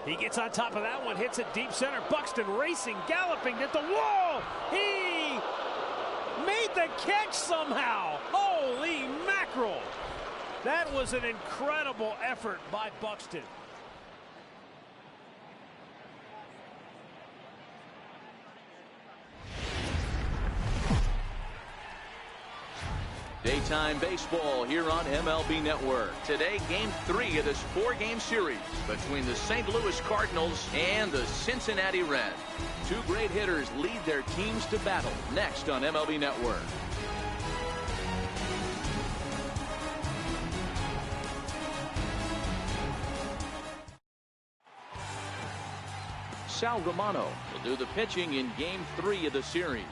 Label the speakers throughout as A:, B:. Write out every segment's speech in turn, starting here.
A: He gets on top of that one, hits it deep center. Buxton racing, galloping at the wall. He made the catch somehow. Holy mackerel. That was an incredible effort by Buxton.
B: Daytime baseball here on MLB Network. Today, Game 3 of this 4-game series between the St. Louis Cardinals and the Cincinnati Reds. Two great hitters lead their teams to battle next on MLB Network. Sal Romano will do the pitching in Game 3 of the series.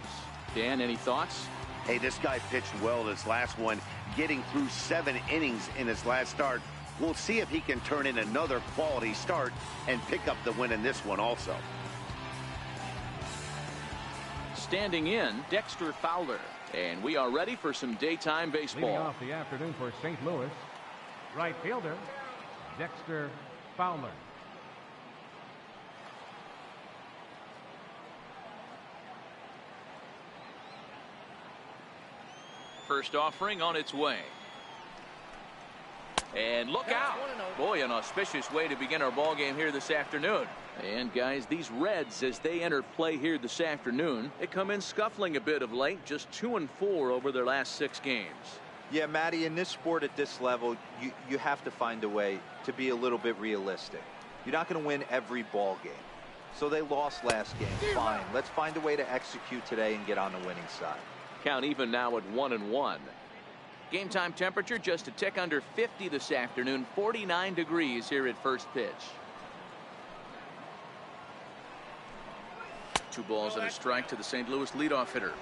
B: Dan, any thoughts?
C: Hey, this guy pitched well this last one, getting through 7 innings in his last start. We'll see if he can turn in another quality start and pick up the win in this one also.
B: Standing in, Dexter Fowler. And we are ready for some daytime baseball.
D: Leading off the afternoon for St. Louis, right fielder, Dexter Fowler.
B: First offering on its way. And look out. Boy, an auspicious way to begin our ball game here this afternoon. And guys, these Reds, as they enter play here this afternoon, they come in scuffling a bit of late, just 2-4 over their last 6 games.
E: Yeah, Matty, in this sport at this level, you have to find a way to be a little bit realistic. You're not going to win every ball game. So they lost last game. Fine. Let's find a way to execute today and get on the winning side.
B: Count even now at 1-1. Game time temperature just a tick under 50 this afternoon. 49 degrees here at first pitch. 2 balls and a strike to the St. Louis leadoff hitter.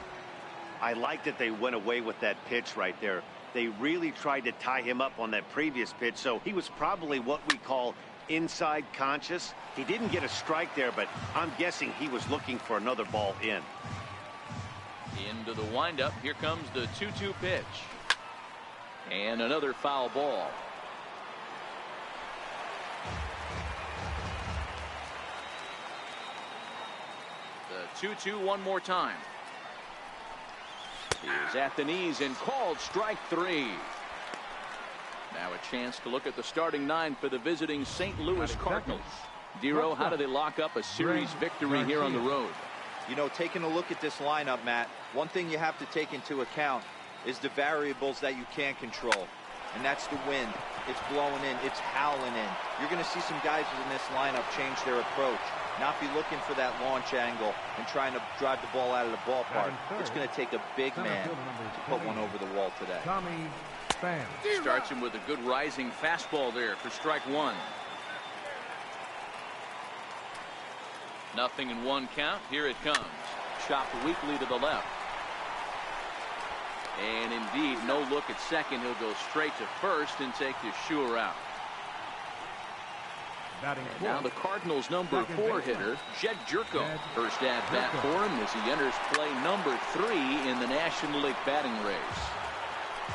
C: I like that they went away with that pitch right there. They really tried to tie him up on that previous pitch, so he was probably what we call inside conscious. He didn't get a strike there, but I'm guessing he was looking for another ball in.
B: Into the windup. Here comes the 2-2 pitch. And another foul ball. The 2-2 one more time. He's at the knees and called strike 3. Now a chance to look at the starting 9 for the visiting St. Louis Cardinals. Dero, how do they lock up a series victory here on the road?
E: You know, taking a look at this lineup, Matt, one thing you have to take into account is the variables that you can't control. And that's the wind. It's blowing in. It's howling in. You're going to see some guys in this lineup change their approach. Not be looking for that launch angle and trying to drive the ball out of the ballpark. It's going to take a big man to put one over the wall today.
B: Starts him with a good rising fastball there for strike 1. 0-1 count. Here it comes. Chopped weakly to the left. And indeed, no look at second. He'll go straight to first and take his sure out. And now the Cardinals' number 4 hitter, Jed Jerko. First at bat for him as he enters play number 3 in the National League batting race.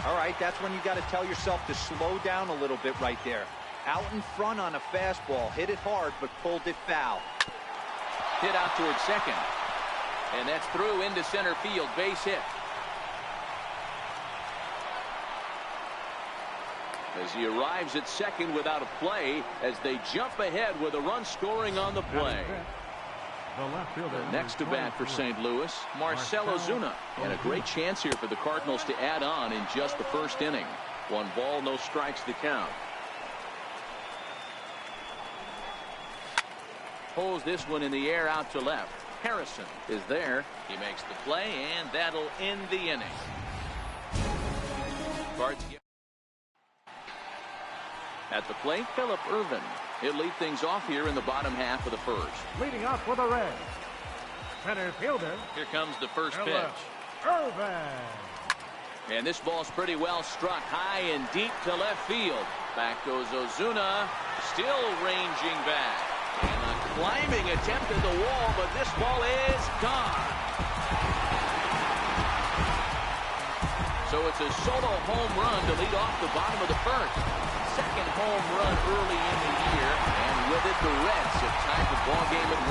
E: All right, that's when you got to tell yourself to slow down a little bit right there. Out in front on a fastball, hit it hard, but pulled it foul.
B: Hit out towards second. And that's through into center field. Base hit. As he arrives at second without a play, as they jump ahead with a run scoring on the play. The next to bat for St. Louis, Marcell Ozuna. And a great chance here for the Cardinals to add on in just the first inning. 1 ball, no strikes to count. Pulls this one in the air out to left. Harrison is there. He makes the play, and that'll end the inning. Cards at the plate, Phillip Ervin. He'll lead things off here in the bottom half of the first.
D: Leading off for the Reds, center fielder.
B: Here comes the first pitch.
D: Ervin.
B: And this ball's pretty well struck high and deep to left field. Back goes Ozuna, still ranging back. And a climbing attempt at the wall, but this ball is gone. So it's a solo home run to lead off the bottom of the first. Second home run early in the year, and with it the Reds have Ball game at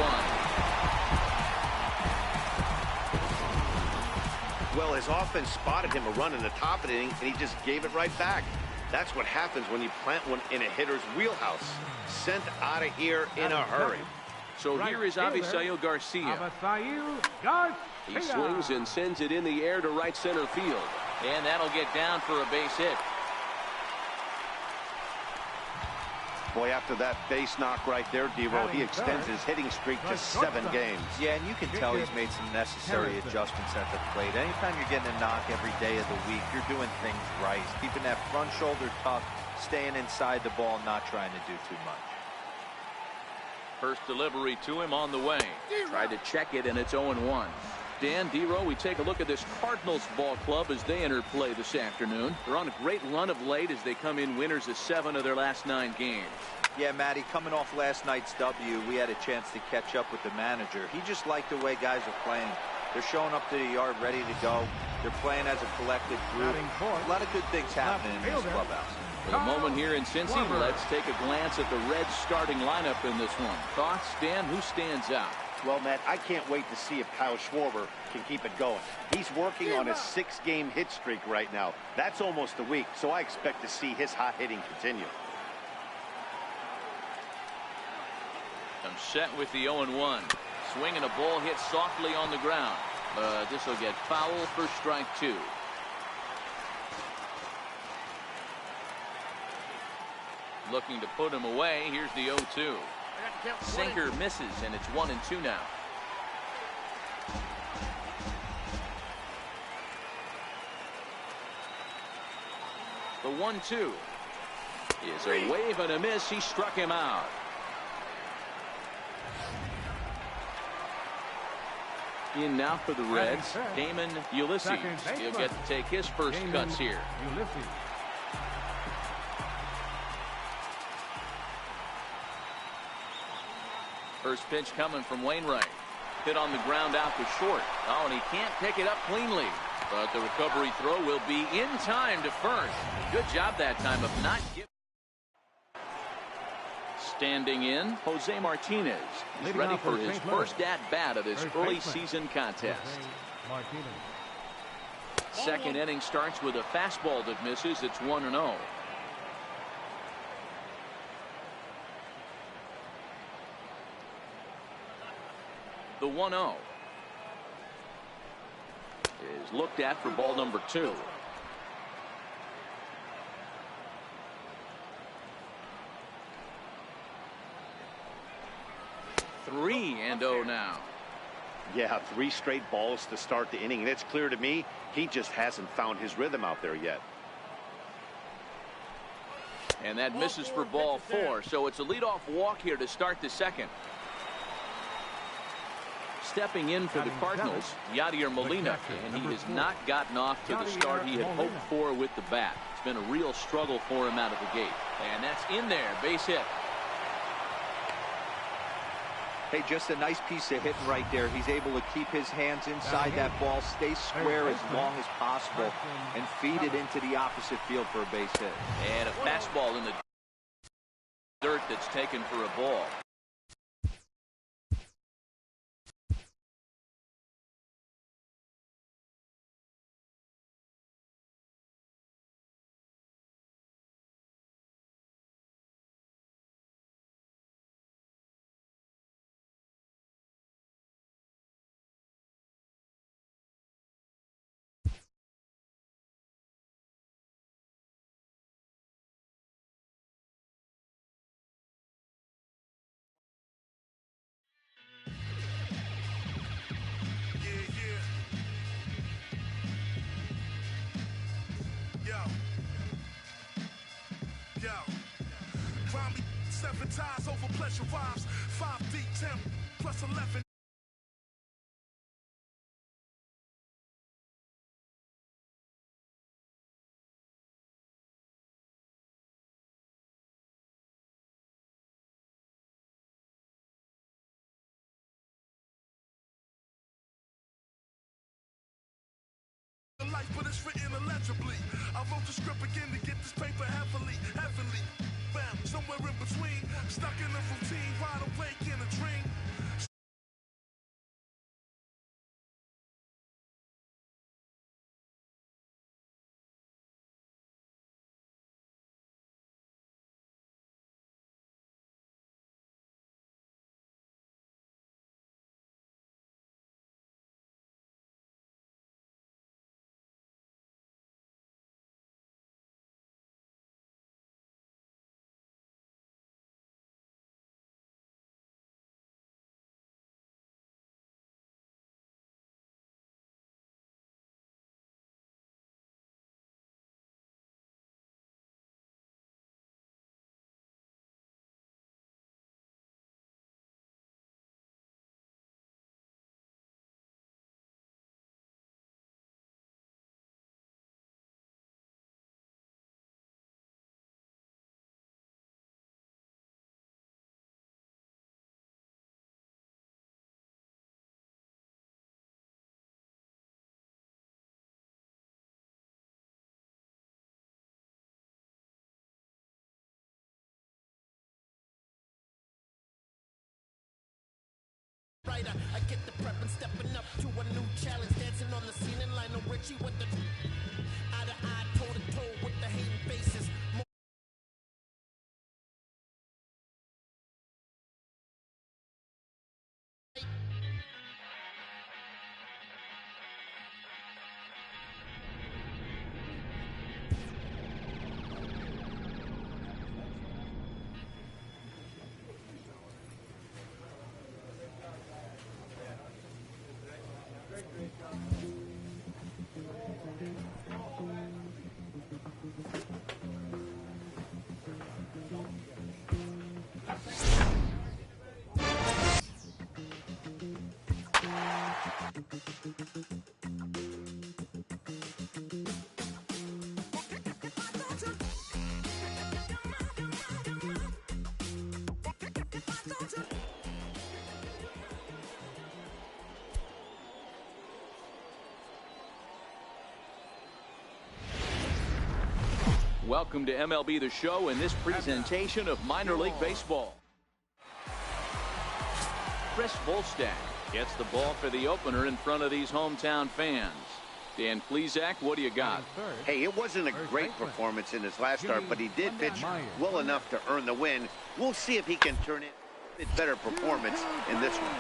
B: 1.
C: Well, his offense spotted him a run in the top of the inning, and he just gave it right back. That's what happens when you plant one in a hitter's wheelhouse. Sent out of here in a hurry.
B: So here is Avisail Garcia. He swings and sends it in the air to right center field. And that'll get down for a base hit.
C: Boy, after that base knock right there, D-Roll, he extends his hitting streak to 7 games.
E: Yeah, and you can tell he's made some necessary adjustments at the plate. Anytime you're getting a knock every day of the week, you're doing things right. Keeping that front shoulder tucked, staying inside the ball, not trying to do too much.
B: First delivery to him on the way. Tried to check it, and it's 0-1. Dan, D-Roll, we take a look at this Cardinals ball club as they enter play this afternoon. They're on a great run of late as they come in winners of 7 of their last 9 games.
E: Yeah, Matty, coming off last night's W, we had a chance to catch up with the manager. He just liked the way guys are playing. They're showing up to the yard ready to go. They're playing as a collective group. A lot of good things happening in this clubhouse.
B: For the moment here in Cincy, let's take a glance at the Reds starting lineup in this one. Thoughts, Dan? Who stands out?
C: Well, Matt, I can't wait to see if Kyle Schwarber can keep it going. He's working on a 6-game hit streak right now. That's almost a week, so I expect to see his hot hitting continue.
B: I'm set with the 0-1. Swinging a ball hit softly on the ground. This will get foul for strike 2. Looking to put him away. Here's the 0-2. Sinker misses, and it's 1-2 now. The 1-2 is a wave and a miss. He struck him out. In now for the Reds, Damon Ulysses. He'll get to take his first cuts here. First pitch coming from Wainwright. Hit on the ground out to short. Oh, and he can't pick it up cleanly. But the recovery throw will be in time to first. Good job that time of not giving. Standing in, Jose Martinez. He's ready for his first at-bat of this early season contest. Second inning starts with a fastball that misses. It's 1-0. The 1-0 is looked at for ball number 2. Three and 0 now.
C: Yeah, 3 straight balls to start the inning. And it's clear to me he just hasn't found his rhythm out there yet.
B: And that misses for ball 4. So it's a leadoff walk here to start the second. Stepping in for the Cardinals, Yadier Molina, and he has not gotten off to the start he had hoped for with the bat. It's been a real struggle for him out of the gate. And that's in there, base hit.
E: Hey, just a nice piece of hitting right there. He's able to keep his hands inside that ball, stay square as long as possible, and feed it into the opposite field for a base hit.
B: And a fastball in the dirt that's taken for a ball.
F: Ties over pleasure vibes, 5 deep, 10 plus 11. Life, but it's written illegibly. I wrote the script again to get this paper heavily. Somewhere in between, stuck in a routine, wide awake in a dream.
G: Get the prep and stepping up to a new challenge. Dancing on the scene in Lionel Richie with the eye to eye, toe to toe with the hating faces.
B: Welcome to MLB The Show and this presentation of minor league baseball. Chris Volstagg gets the ball for the opener in front of these hometown fans. Dan Plesac, what do you got?
C: Hey, it wasn't a great performance in his last start, but he did pitch well enough to earn the win. We'll see if he can turn in a better performance in this one.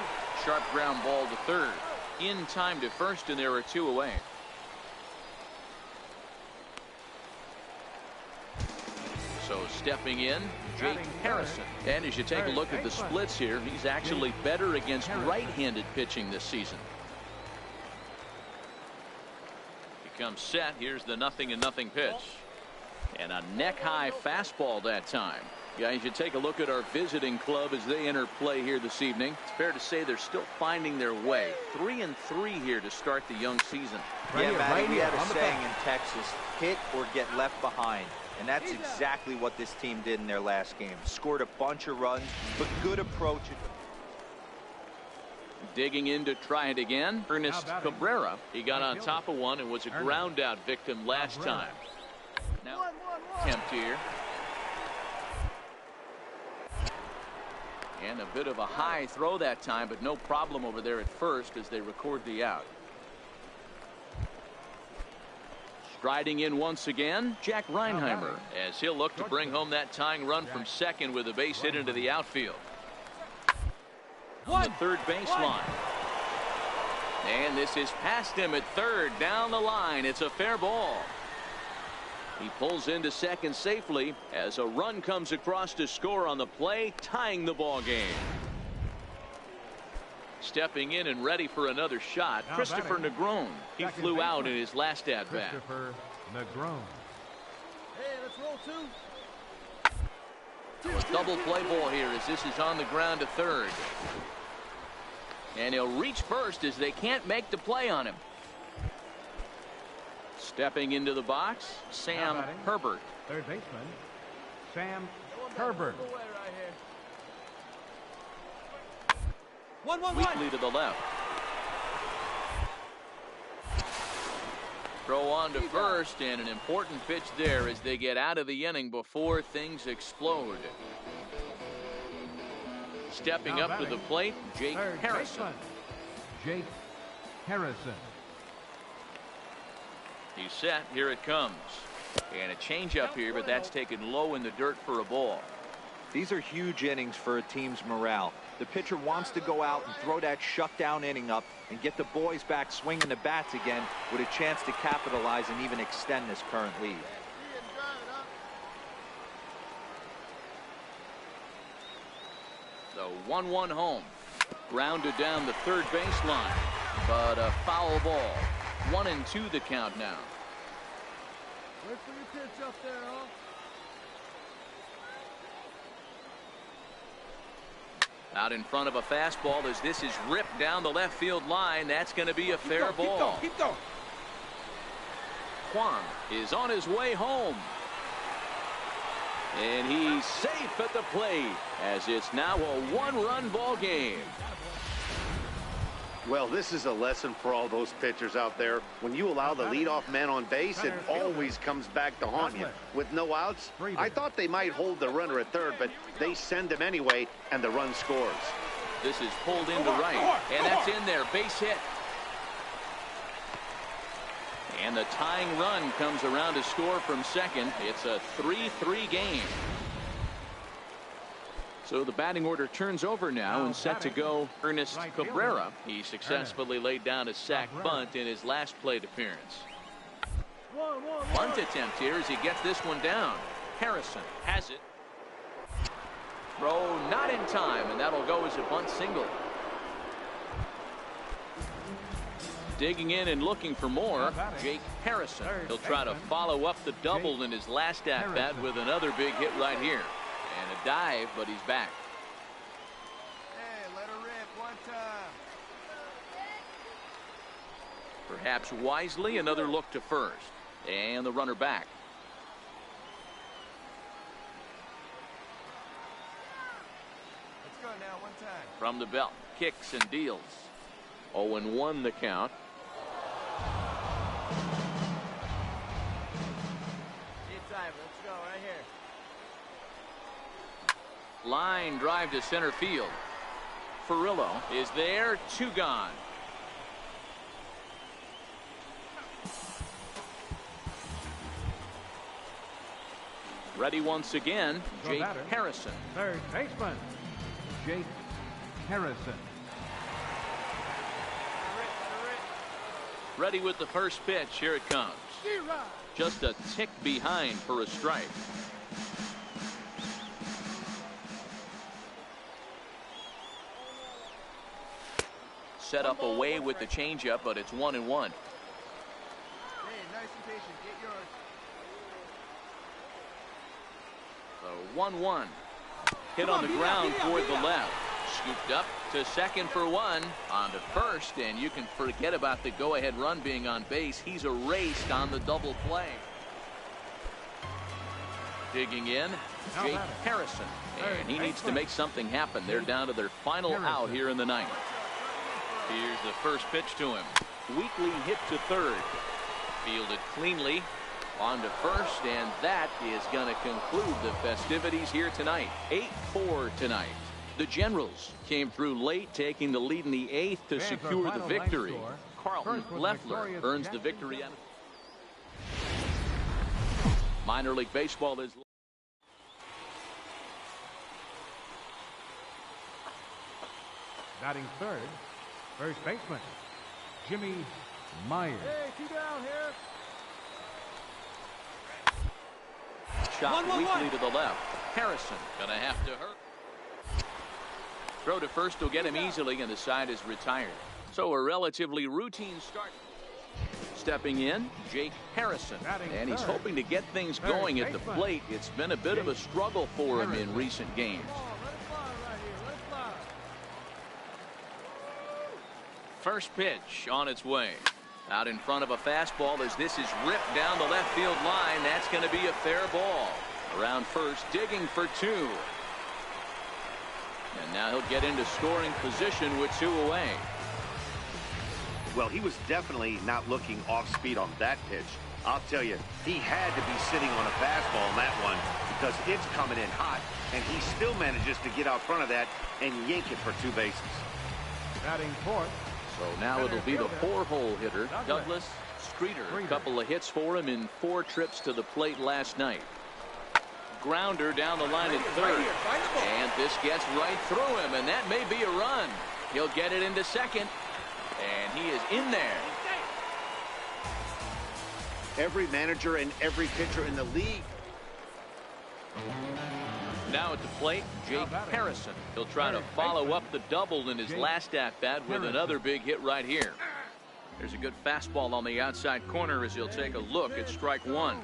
B: Sharp ground ball to third. In time to first, and there are two away. So stepping in, Jake Harrison. And as you take a look at the splits here, he's actually better against right-handed pitching this season. He comes set. Here's the 0-0 pitch. And a neck-high fastball that time. Guys, you take a look at our visiting club as they enter play here this evening. It's fair to say they're still finding their way. 3-3 here to start the young season.
E: Yeah, Matty, we had a saying in Texas, hit or get left behind. And that's exactly what this team did in their last game. Scored a bunch of runs, but good approach.
B: Digging in to try it again. Ernest Cabrera. He got on top of one and was a ground out victim last time. Now attempt here. And a bit of a high throw that time, but no problem over there at first as they record the out. Striding in once again, Jack Reinheimer, as he'll look to bring home that tying run from second with a base hit into the outfield. On the third baseline. And this is past him at third, down the line. It's a fair ball. He pulls into second safely as a run comes across to score on the play, tying the ball game. Stepping in and ready for another shot, Christopher Negron. He flew out in his last at-bat.
D: Christopher Negron.
G: Hey, let's roll two.
B: A double play ball here as this is on the ground to third. And he'll reach first as they can't make the play on him. Stepping into the box, Sam Herbert.
D: Third baseman, Sam Herbert.
B: Weakly to the left. Throw on to first, and an important pitch there as they get out of the inning before things explode. Stepping up to the plate, Jake Harrison.
D: Jake Harrison.
B: He's set. Here it comes. And a changeup here, but that's taken low in the dirt for a ball.
E: These are huge innings for a team's morale. The pitcher wants to go out and throw that shutdown inning up and get the boys back swinging the bats again with a chance to capitalize and even extend this current lead.
B: The 1-1 home. Grounded down the third baseline, but a foul ball. 1-2 the count now.
G: Wait for your pitch up there, huh?
B: Out in front of a fastball as this is ripped down the left field line. That's going to be a fair ball.
G: Keep going.
B: Kwan is on his way home. And he's safe at the plate as it's now a one-run ball game.
C: Well, this is a lesson for all those pitchers out there. When you allow the leadoff man on base, it always comes back to haunt you. With no outs, I thought they might hold the runner at third, but they send him anyway, and the run scores.
B: This is pulled into right, and that's in there. Base hit. And the tying run comes around to score from second. It's a 3-3 game. So the batting order turns over now, and set to go Ernest Cabrera. He successfully laid down a sac bunt in his last plate appearance. Bunt attempt here as he gets this one down. Harrison has it. Throw not in time, and that'll go as a bunt single. Digging in and looking for more, Jake Harrison. He'll try to follow up the double in his last at-bat with another big hit right here. And a dive, but he's back.
F: Hey, let her rip one time.
B: Perhaps wisely, another look to first. And the runner back.
F: Let's go now, one time.
B: From the belt, kicks and deals. 0-1 the count.
F: Time. Let's go right here.
B: Line drive to center field. Furillo is there. 2 gone. Ready once again, Jake Harrison.
D: Third baseman, Jake Harrison.
B: Ready with the first pitch. Here it comes. Just a tick behind for a strike. Set up away with the changeup, but it's 1-1.
F: Hey, nice and patient. Get yours.
B: So 1-1. Hit on the ground toward the left. Scooped up to second for 1. On to first, and you can forget about the go-ahead run being on base. He's erased on the double play. Digging in, Jake Harrison. And he needs to make something happen. They're down to their final out here in the ninth. Here's the first pitch to him. Weakly hit to third. Fielded cleanly. On to first, and that is going to conclude the festivities here tonight. 8-4 tonight. The Generals came through late, taking the lead in the 8th to secure the victory. Carlton Leffler earns the victory. Minor League Baseball is
D: batting third, first baseman, Jimmy Myers.
F: Hey, 2 down here.
B: Shot weakly to the left. Harrison gonna have to hurt. Throw to first will get him easily, and the side is retired. So a relatively routine start. Stepping in, Jake Harrison, and he's hoping to get things going at the plate. It's been a bit of a struggle for him in recent games. First pitch on its way. Out in front of a fastball as this is ripped down the left field line. That's going to be a fair ball. Around first, digging for 2. And now he'll get into scoring position with 2 away.
C: Well, he was definitely not looking off speed on that pitch. I'll tell you, he had to be sitting on a fastball on that one because it's coming in hot, and he still manages to get out front of that and yank it for 2 bases.
D: Batting fourth.
B: So now it'll be the 4-hole hitter, Douglas Streeter. A couple of hits for him in 4 trips to the plate last night. Grounder down the line at third. And this gets right through him, and that may be a run. He'll get it into second, and he is in there.
C: Every manager and every pitcher in the league.
B: Now at the plate, Jake Harrison. He'll try to follow up the double in his last at-bat with another big hit right here. There's a good fastball on the outside corner as he'll take a look at strike 1.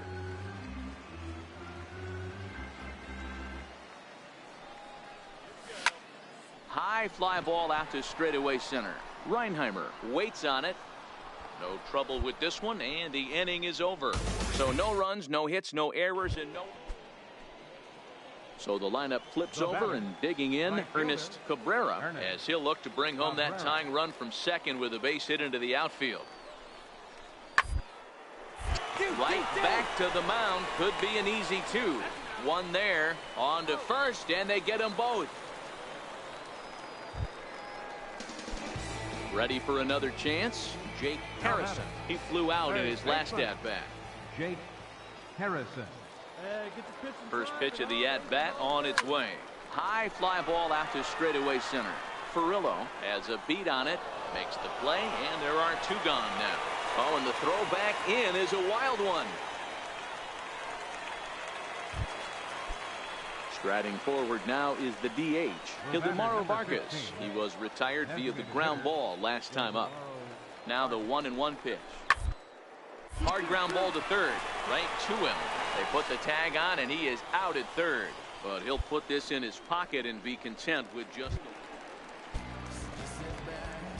B: High fly ball out to straightaway center. Reinheimer waits on it. No trouble with this one, and the inning is over. So no runs, no hits, no errors, and no... So the lineup flips over, and digging in, Ernest Cabrera, as he'll look to bring home that tying run from second with a base hit into the outfield. Right back to the mound. Could be an easy 2. 1 there. On to first, and they get them both. Ready for another chance? Jake Harrison. He flew out in his last at-bat.
D: Jake Harrison.
B: First pitch of the at-bat on its way. High fly ball out to straightaway center. Furillo has a beat on it, makes the play, and there are two gone now. Oh, and the throw back in is a wild one. Striding forward now is the DH, Ildemaro Vargas. He was retired via the ground ball last time up. Now the 1-1 pitch. Hard ground ball to third, right to him. They put the tag on, and he is out at third. But he'll put this in his pocket and be content with just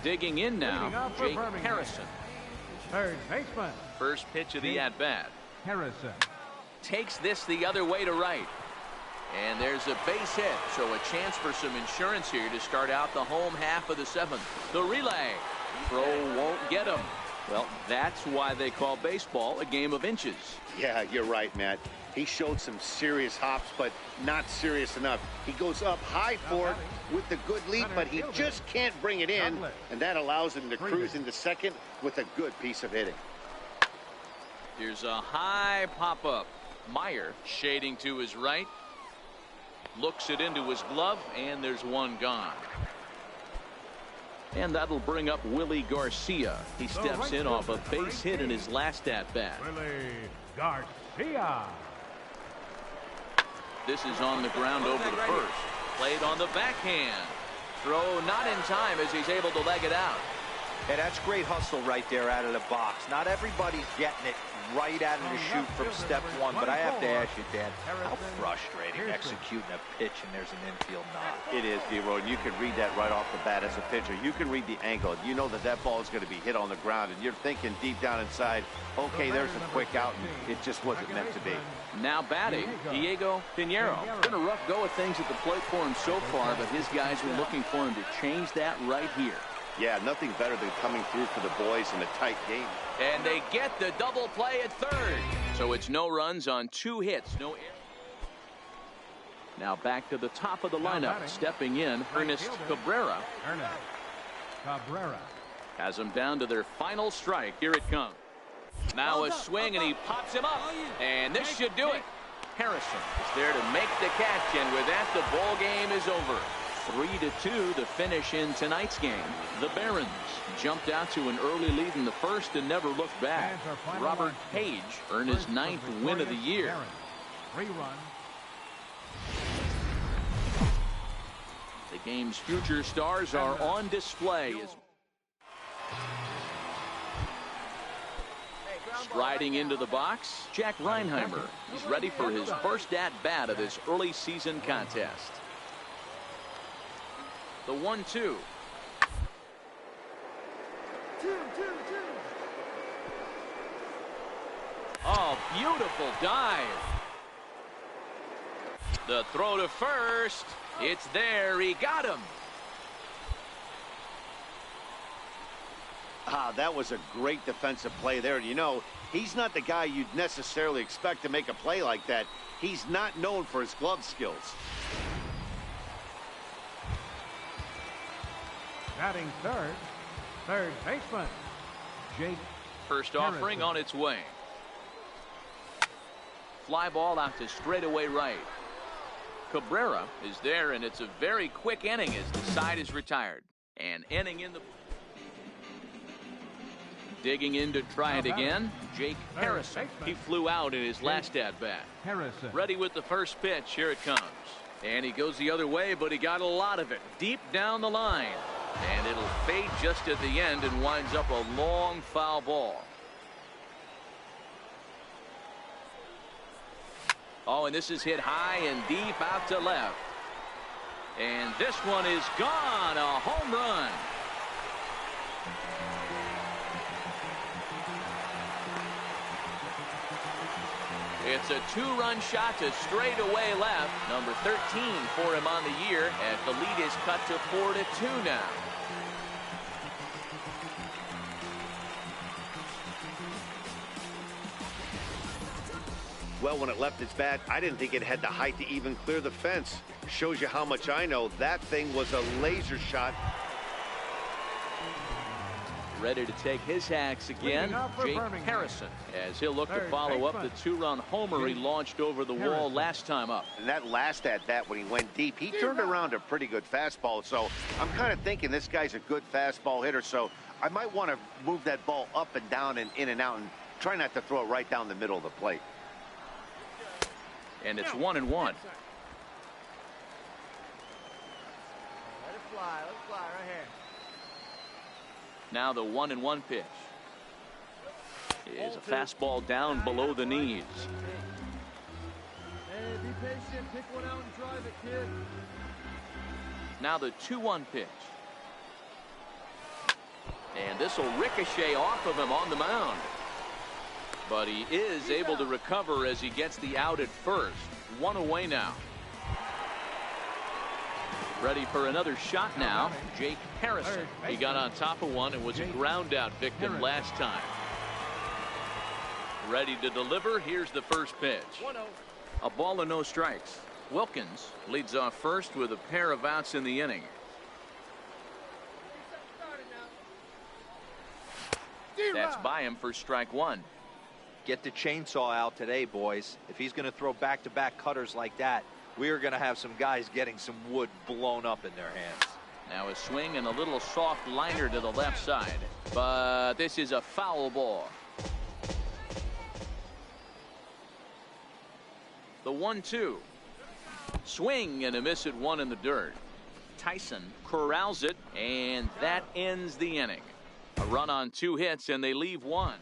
B: digging in now, Jake Harrison.
D: Third baseman.
B: First pitch of the at-bat.
D: Harrison.
B: Takes this the other way to right. And there's a base hit, so a chance for some insurance here to start out the home half of the seventh. The relay. Throw won't get him. Well, that's why they call baseball a game of inches.
C: Yeah, you're right, Matt. He showed some serious hops, but not serious enough. He goes up high for it with the good lead, but he just can't bring it in, and that allows him to cruise into second with a good piece of hitting.
B: Here's a high pop-up. Meyer shading to his right. Looks it into his glove, and there's one gone. And that'll bring up Willie Garcia. He steps in off a base hit in his last at-bat.
D: Willie Garcia.
B: This is on the ground over to first. Played on the backhand. Throw not in time as he's able to leg it out.
E: Yeah, that's great hustle right there out of the box. Not everybody's getting it right out of the chute from step one, but I have to ask you, Dan, how frustrating executing a pitch and there's an infield knock.
C: It is, D-Roy, and you can read that right off the bat as a pitcher. You can read the angle. You know that that ball is going to be hit on the ground, and you're thinking deep down inside, okay, there's a quick out, and it just wasn't meant to be.
B: Now batting, Diego Pinheiro. Been a rough go of things at the plate for him so far, but his guys are looking for him to change that right here.
C: Yeah, nothing better than coming through for the boys in a tight game.
B: And they get the double play at third. So it's no runs on 2 hits. No errors. Now back to the top of the lineup. Stepping in, Ernest Cabrera. Has them down to their final strike. Here it comes. Now a swing, and he pops him up. And this should do it. Harrison is there to make the catch, and with that, the ball game is over. 3-2 the finish in tonight's game. The Barons jumped out to an early lead in the first and never looked back. Robert Page earned his 9th win of the year.
D: 3-run.
B: The game's future stars are on display. Striding into the box, Jack Reinheimer. He's ready for his first at-bat of this early season contest. The 1-2. Oh, beautiful dive. The throw to first. It's there. He got him.
C: That was a great defensive play there. You know, he's not the guy you'd necessarily expect to make a play like that. He's not known for his glove skills.
D: Batting third baseman, Jake
B: First offering on its way. Fly ball out to straightaway right. Cabrera is there, and it's a very quick inning as the side is retired. And inning in the... Digging in to try it again, Jake Harrison. He flew out in his last at-bat.
D: Harrison.
B: Ready with the first pitch. Here it comes. And he goes the other way, but he got a lot of it deep down the line. And it'll fade just at the end and winds up a long foul ball. Oh, and this is hit high and deep out to left. And this one is gone. A home run. It's a 2-run shot to straightaway left. Number 13 for him on the year as the lead is cut to 4-2 now.
C: Well, when it left its bat, I didn't think it had the height to even clear the fence. Shows you how much I know. That thing was a laser shot.
B: Ready to take his hacks again, Jake Harrison, as he'll look to follow up the 2-run homer he launched over the wall last time up.
C: And that last at-bat when he went deep, he turned around a pretty good fastball. So I'm kind of thinking this guy's a good fastball hitter. So I might want to move that ball up and down and in and out and try not to throw it right down the middle of the plate.
B: And it's 1-1.
H: Let it fly right here.
B: Now the 1-1 pitch is a fastball down below the knees.
H: Hey, be patient. Pick one out and drive it, kid.
B: Now the 2-1 pitch. And this will ricochet off of him on the mound. But he is able to recover as he gets the out at first. 1 away now. Ready for another shot now, Jake Harrison. He got on top of one and was a ground out victim last time. Ready to deliver. Here's the first pitch.
A: 1-0.
B: A ball and no strikes. Wilkins leads off first with a pair of outs in the inning. That's by him for strike one.
E: Get the chainsaw out today, boys. If he's going to throw back-to-back cutters like that, we are going to have some guys getting some wood blown up in their hands.
B: Now a swing and a little soft liner to the left side. But this is a foul ball. The 1-2. Swing and a miss at one in the dirt. Tyson corrals it, and that ends the inning. A run on 2 hits, and they leave one.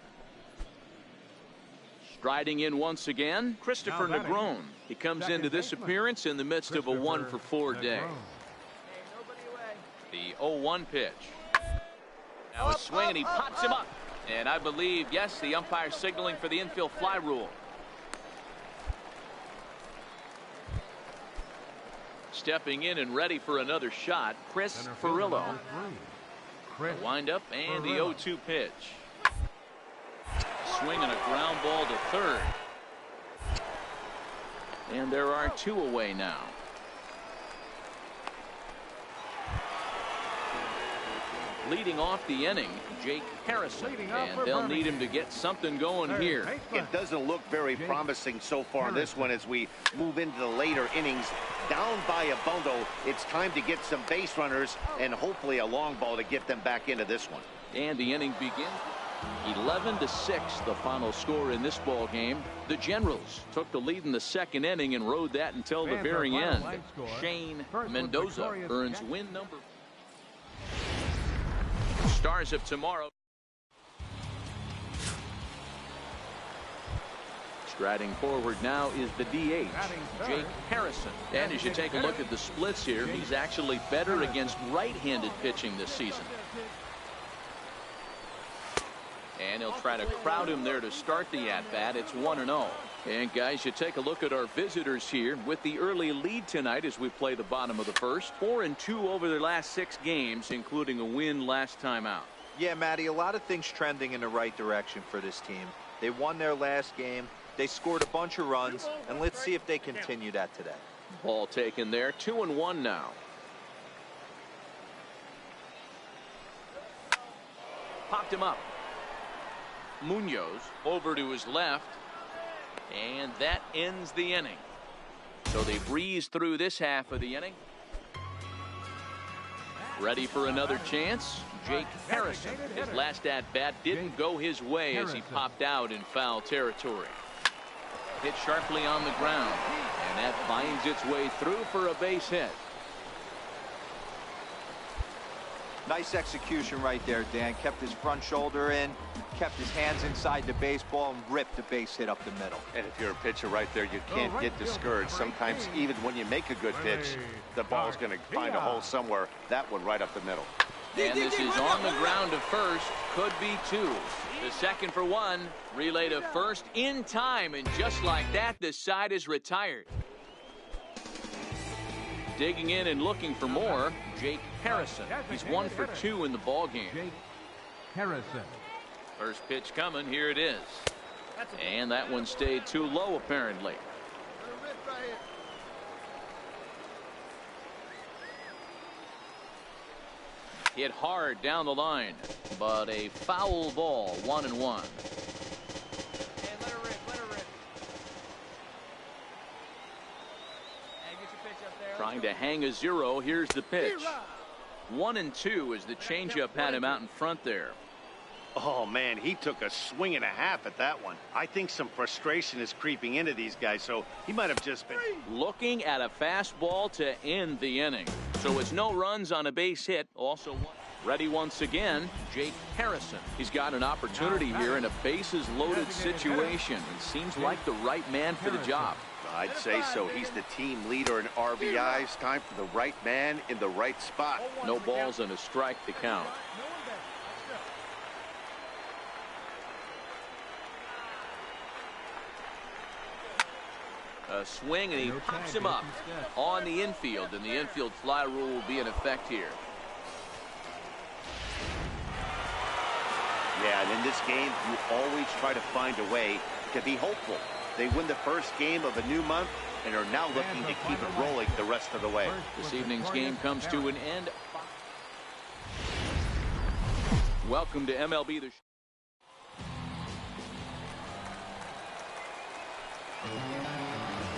B: Striding in once again, Christopher Negron. He comes into this appearance in the midst of a 1-for-4 day. The 0-1 pitch. Now a swing, and he pops him up. And I believe, yes, the umpire signaling for the infield fly rule. Stepping in and ready for another shot, Chris Ferrillo. Wind up and the 0-2 pitch. Swing and a ground ball to third. And there are 2 away now. Leading off the inning, Jake Harrison, and they'll need him to get something going here.
C: It doesn't look very promising so far in this one as we move into the later innings. Down by a bundle, it's time to get some base runners and hopefully a long ball to get them back into this one.
B: And the inning begins. 11-6 the final score in this ball game. The Generals took the lead in the second inning and rode that until the very end. Shane Mendoza earns win number. Stars of tomorrow. Striding forward now is the DH, Jake Harrison. And as you take a look at the splits here, he's actually better against right-handed pitching this season. And he'll try to crowd him there to start the at-bat. It's 1-0. And guys, you take a look at our visitors here with the early lead tonight as we play the bottom of the first. 4-2 over their last 6 games, including a win last time out.
E: Yeah, Matty, a lot of things trending in the right direction for this team. They won their last game. They scored a bunch of runs, and let's see if they continue that today.
B: Ball taken there. 2-1 now. Popped him up. Munoz over to his left, and that ends the inning. So they breeze through this half of the inning. Ready for another chance. Jake Harrison. His last at-bat didn't go his way as he popped out in foul territory. Hit sharply on the ground, and that finds its way through for a base hit.
E: Nice execution right there, Dan. Kept his front shoulder in, kept his hands inside the baseball, and ripped the base hit up the middle.
C: And if you're a pitcher right there, you can't get discouraged. Sometimes even when you make a good pitch, the ball's going to find a hole somewhere. That one right up the middle.
B: And this is on the ground to first. Could be 2. The second for 1. Relay to first in time. And just like that, the side is retired. Digging in and looking for more, Jake Harrison. He's 1 for 2 in the ball game.
D: Jake Harrison.
B: First pitch coming. Here it is. And that one stayed too low, apparently. Hit hard down the line, but a foul ball, 1-1.
H: And let her rip, let her rip. Hey, get your pitch up there.
B: Trying to hang a 0. Here's the pitch. 1-2 as the changeup had him out in front there.
C: Oh, man, he took a swing and a half at that one. I think some frustration is creeping into these guys, so he might have just been
B: Looking at a fastball to end the inning. So it's no runs on a base hit. Also ready once again, Jake Harrison. He's got an opportunity here in a bases loaded situation and seems like the right man for the job.
C: I'd say so. He's the team leader in RBIs. Time for the right man in the right spot.
B: No balls and a strike to count. A swing, and he pops him up on the infield, and the infield fly rule will be in effect here.
C: Yeah, and in this game, you always try to find a way to be hopeful. They win the first game of a new month and are now looking to keep it rolling the rest of the way.
B: This evening's game comes to an end. Welcome to MLB The Show.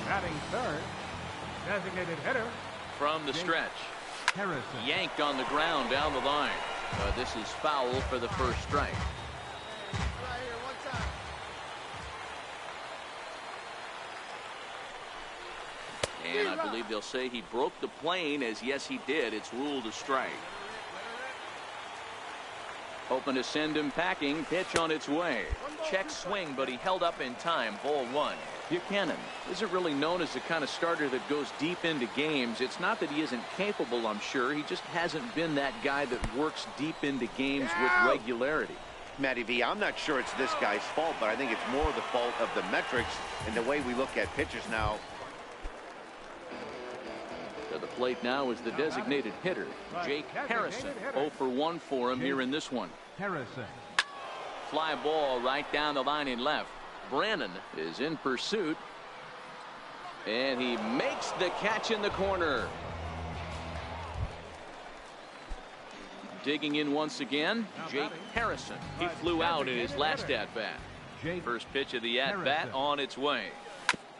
D: Batting third, designated hitter.
B: From the stretch.
D: Harrison.
B: Yanked on the ground down the line. This is foul for the first strike.
H: Right here, one time.
B: And I believe they'll say he broke the plane, as yes he did. It's ruled a strike. Hoping to send him packing. Pitch on its way. Check swing, but he held up in time. Ball 1. Buchanan isn't really known as the kind of starter that goes deep into games. It's not that he isn't capable, I'm sure. He just hasn't been that guy that works deep into games with regularity.
C: Matty V, I'm not sure it's this guy's fault, but I think it's more the fault of the metrics and the way we look at pitchers now.
B: To the plate now is the designated hitter, Jake Harrison. 0 for 1 for him here in this one.
D: Harrison.
B: Fly ball right down the line in left. Brannon is in pursuit, and he makes the catch in the corner. Digging in once again, Jake Harrison. He flew out in his last at-bat. First pitch of the at-bat on its way.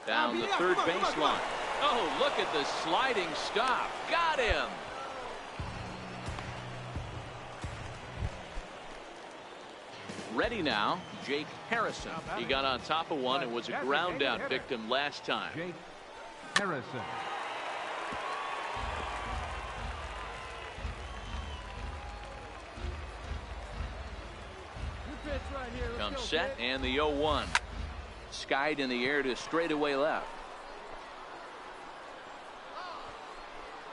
B: Down the third baseline. Oh, look at the sliding stop. Got him. Ready now, Jake Harrison. He got on top of one and was a ground out victim last time.
D: Jake Harrison.
B: Comes set and the 0-1. Skied in the air to straightaway left.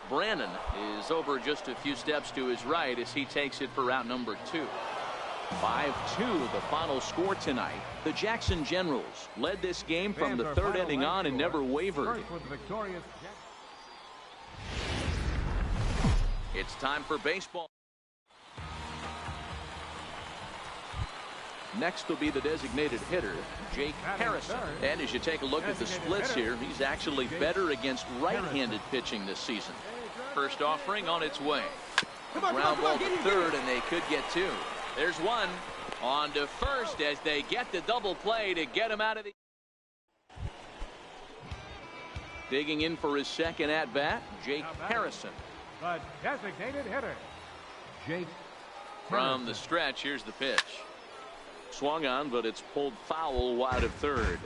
B: Brannon is over just a few steps to his right as he takes it for route number 2. 5-2 the final score tonight. The Jackson Generals led this game from the third inning on and never wavered. It's time for baseball. Next will be the designated hitter, Jake Harrison. And as you take a look at the splits here, he's actually better against right-handed pitching this season. First offering on its way. Ground ball to third, and they could get 2. There's one on to first as they get the double play to get him out of the. Digging in for his second at bat, Jake Harrison.
D: The designated hitter, Jake
B: From the stretch, here's the pitch. Swung on, but it's pulled foul wide of third.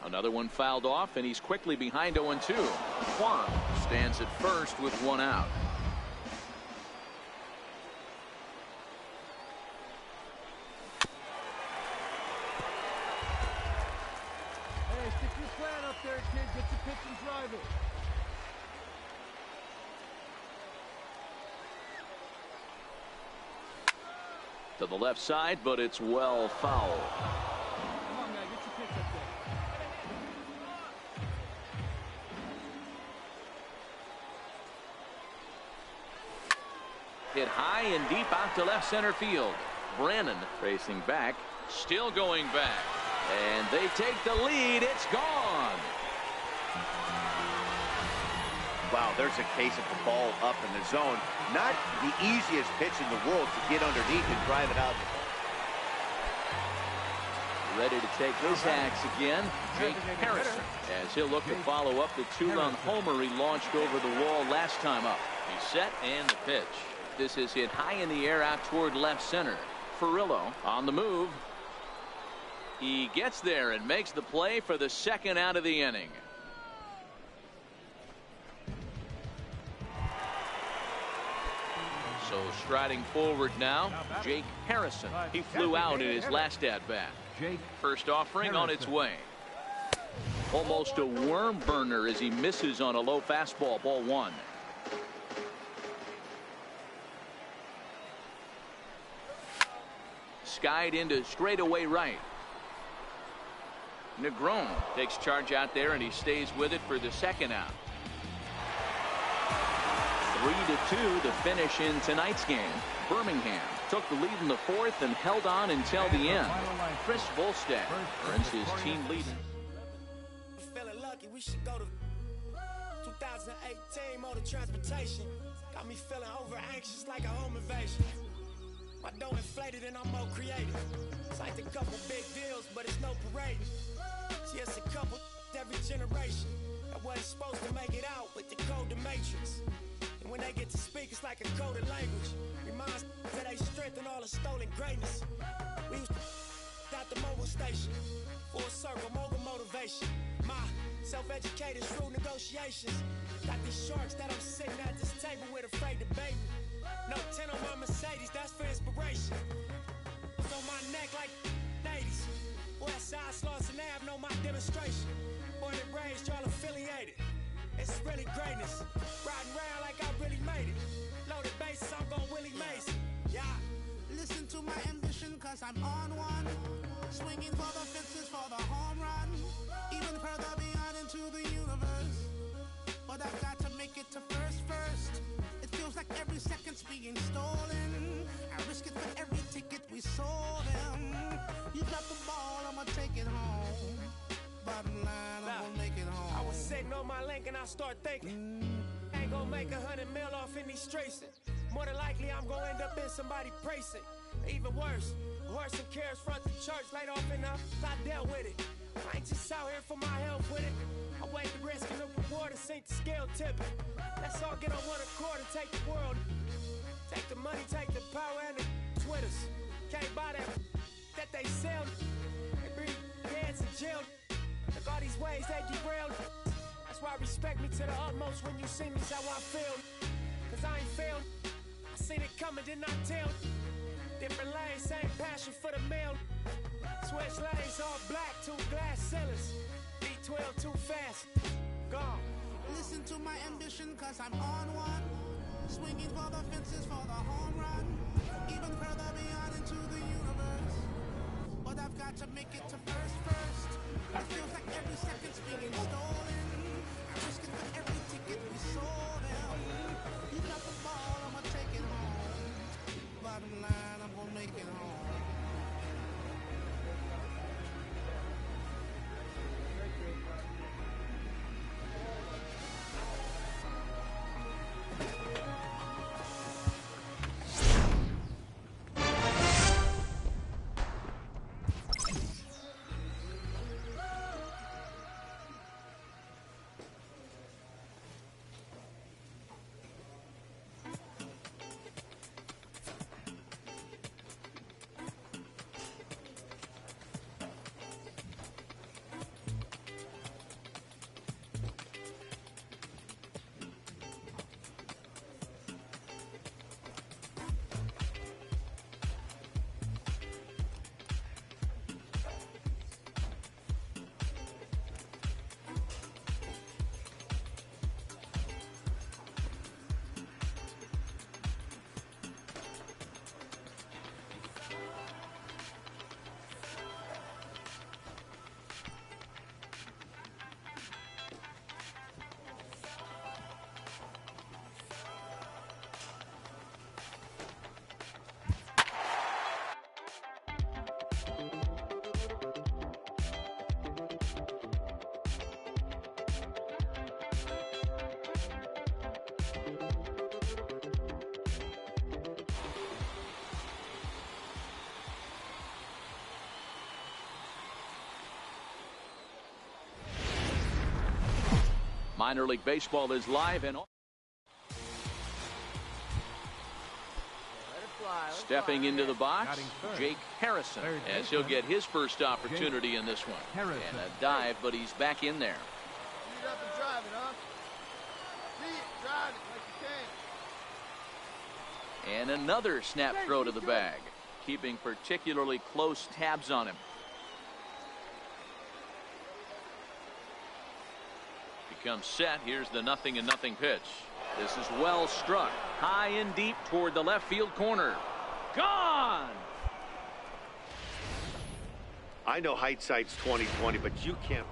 B: Another one fouled off, and he's quickly behind 0-2. Juan stands at first with 1 out.
H: Hey, stick your plan up there, kid. Get your pitch and drive it.
B: To the left side, but it's well foul.
H: Come on, man. Get your pitch up there.
B: Hit high and deep out to left center field. Brannon racing back, still going back. And they take the lead. It's gone.
C: Wow, there's a case of the ball up in the zone. Not the easiest pitch in the world to get underneath and drive it out.
B: Ready to take his axe again, Jake Harrison, as he'll look to follow up the two-run homer he launched over the wall last time up. He's set and the pitch. This is hit high in the air out toward left center. Furillo on the move. He gets there and makes the play for the second out of the inning. So striding forward now, Jake Harrison. He flew out in his last at-bat. First offering on its way. Almost a worm burner as he misses on a low fastball, ball one. Skied into straightaway right. Negron takes charge out there and he stays with it for the second out. 3-2 to finish in tonight's game. Birmingham took the lead in the fourth and held on until the end. Chris Volstad earns his team lead.
G: Feeling lucky, we should go to 2018 motor transportation. Got me feeling over anxious like a home invasion. My dough inflated and I'm more creative. Signed a couple big deals, but it's no parading. See, it's a couple every generation that wasn't supposed to make it out with the code the matrix. And when they get to speak, it's like a coded language. Reminds that they strengthen all the stolen greatness. We was at the mobile station. Full circle, mogul motivation. My self-educated, shrewd negotiations. Got these sharks that I'm sitting at this table with, afraid to bait me. No 10 on my Mercedes, that's for inspiration. It's on my neck like 80s. Westside Slauson Ave, know my demonstration. Born and raised, y'all affiliated. It's really greatness. Riding around like I really made it. Loaded bases, I'm gon' Willie Mason. Yeah.
I: Listen to my ambition, cause I'm on one. Swinging for the fences for the home run. Even further beyond into the universe. But I've got to make it to first. It feels like every second's being stolen. I risk it for every ticket we sold them. You drop the ball, I'ma take it home. Bottom line, I'm gonna make it home.
G: I was sitting on my link and I start thinking, ain't gonna make 100 mil off in these streets. More than likely I'm gonna end up in somebody's precinct. Even worse, horse and carrots front the church, laid off enough, I dealt with it. I ain't just out here for my help with it. I weighed the risk and the reward and sink the scale tipping. Let's all get on one accord and take the world. Take the money, take the power and the Twitters. Can't buy that they sell. They bring heads in jail. Look all these ways they derailed. That's why respect me to the utmost when you see me, how I feel. Cause I ain't failed. I seen it coming, did not tell. Different lanes, same passion for the mail. Switch lanes, all black, 2 glass ceilings. B12 too fast, gone.
I: Listen to my ambition, cause I'm on one. Swinging for the fences for the home run. Even further beyond into the universe. But I've got to make it to first. It feels like every second's being stolen. I risk it for every ticket we sold them. You got the ball, I'ma take it home. Bottom line, I'm gonna make it home.
B: Minor League Baseball is live and stepping into the box, Jake Harrison, as he'll get his first opportunity in this one. And a dive, but he's back in there.
H: Get up and drive it, huh? See it, drive it like you can.
B: And another snap throw to the bag, keeping particularly close tabs on him. Becomes set. Here's the 0-0 pitch. This is well struck, high and deep toward the left field corner. Gone!
C: I know hindsight's 20/20, but you can't.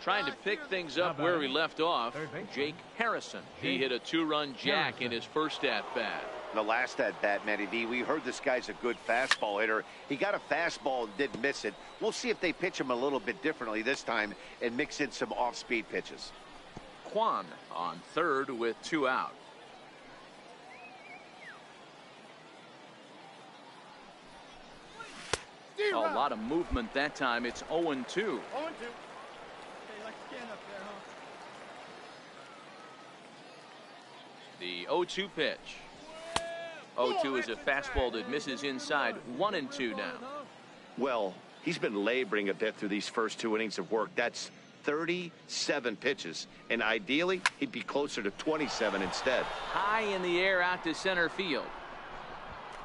B: Trying to pick things up where we left off, Jake Harrison. He hit a 2-run jack in his first at-bat.
C: The last at-bat, Matty V, we heard this guy's a good fastball hitter. He got a fastball and didn't miss it. We'll see if they pitch him a little bit differently this time and mix in some off-speed pitches.
B: Kwan on third with 2 out. A lot of movement that time. It's 0-2.
H: 0-2.
B: The 0-2 pitch. 0-2 is a fastball that misses inside. 1-2 now.
C: Well, he's been laboring a bit through these first 2 innings of work. That's 37 pitches, and ideally he'd be closer to 27 instead.
B: High in the air out to center field.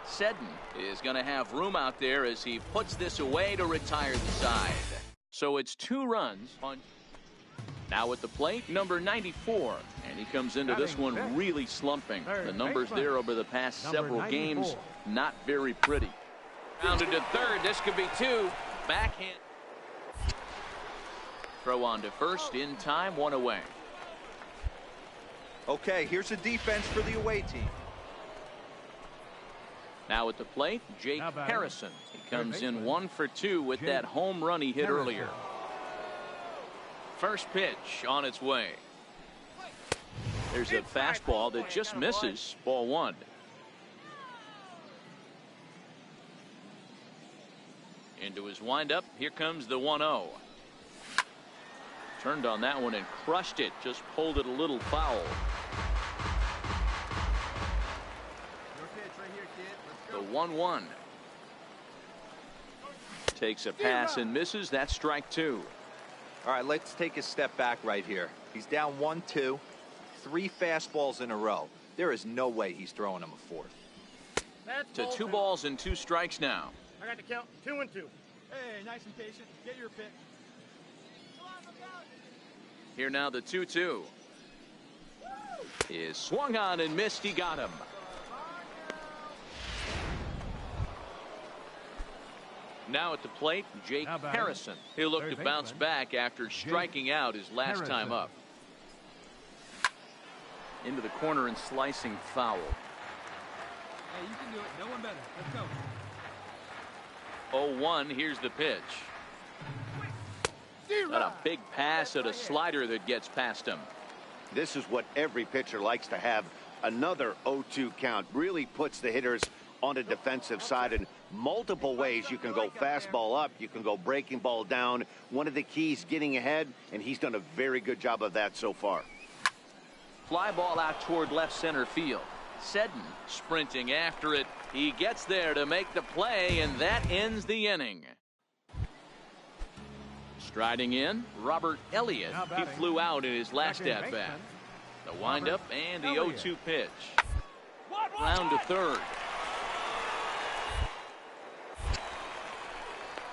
B: Seddon is going to have room out there as he puts this away to retire the side. So it's 2 runs on. Now at the plate, number 94, and he comes into this one really slumping. The numbers there over the past several games, not very pretty. Rounded to third. This could be 2. Backhand. Throw on to first in time, 1 away.
E: Okay, here's the defense for the away team.
B: Now at the plate, Jake Harrison. He comes in 1 for 2 with that home run he hit earlier. First pitch on its way. There's a fastball that just misses. Ball 1. Into his windup. Here comes the 1-0. Turned on that one and crushed it. Just pulled it a little foul. The 1-1. Takes a pass and misses. That's strike 2.
E: All right, let's take a step back right here. He's down 1-2, 3 fastballs in a row. There is no way he's throwing him a 4th.
B: To 2 balls and 2 strikes now.
H: I got the count. 2-2. Hey, nice and patient. Get your pick.
B: Here now the 2-2. Is swung on and missed. He got him. Now at the plate, Jake Harrison. He'll look to bounce back after striking out his last time up. Into the corner and slicing foul.
H: Hey, you can do it. No one better. Let's go.
B: 0-1. Here's the pitch. Got a big pass at a slider that gets past him.
C: This is what every pitcher likes to have. Another 0-2 count really puts the hitters on the defensive side in multiple ways. You can go fastball up, you can go breaking ball down. One of the keys, getting ahead, and he's done a very good job of that so far.
B: Fly ball out toward left center field. Seddon sprinting after it. He gets there to make the play, and that ends the inning. Striding in, Robert Elliott. He flew out in his last at-bat. The windup and the 0-2 pitch. Round to third.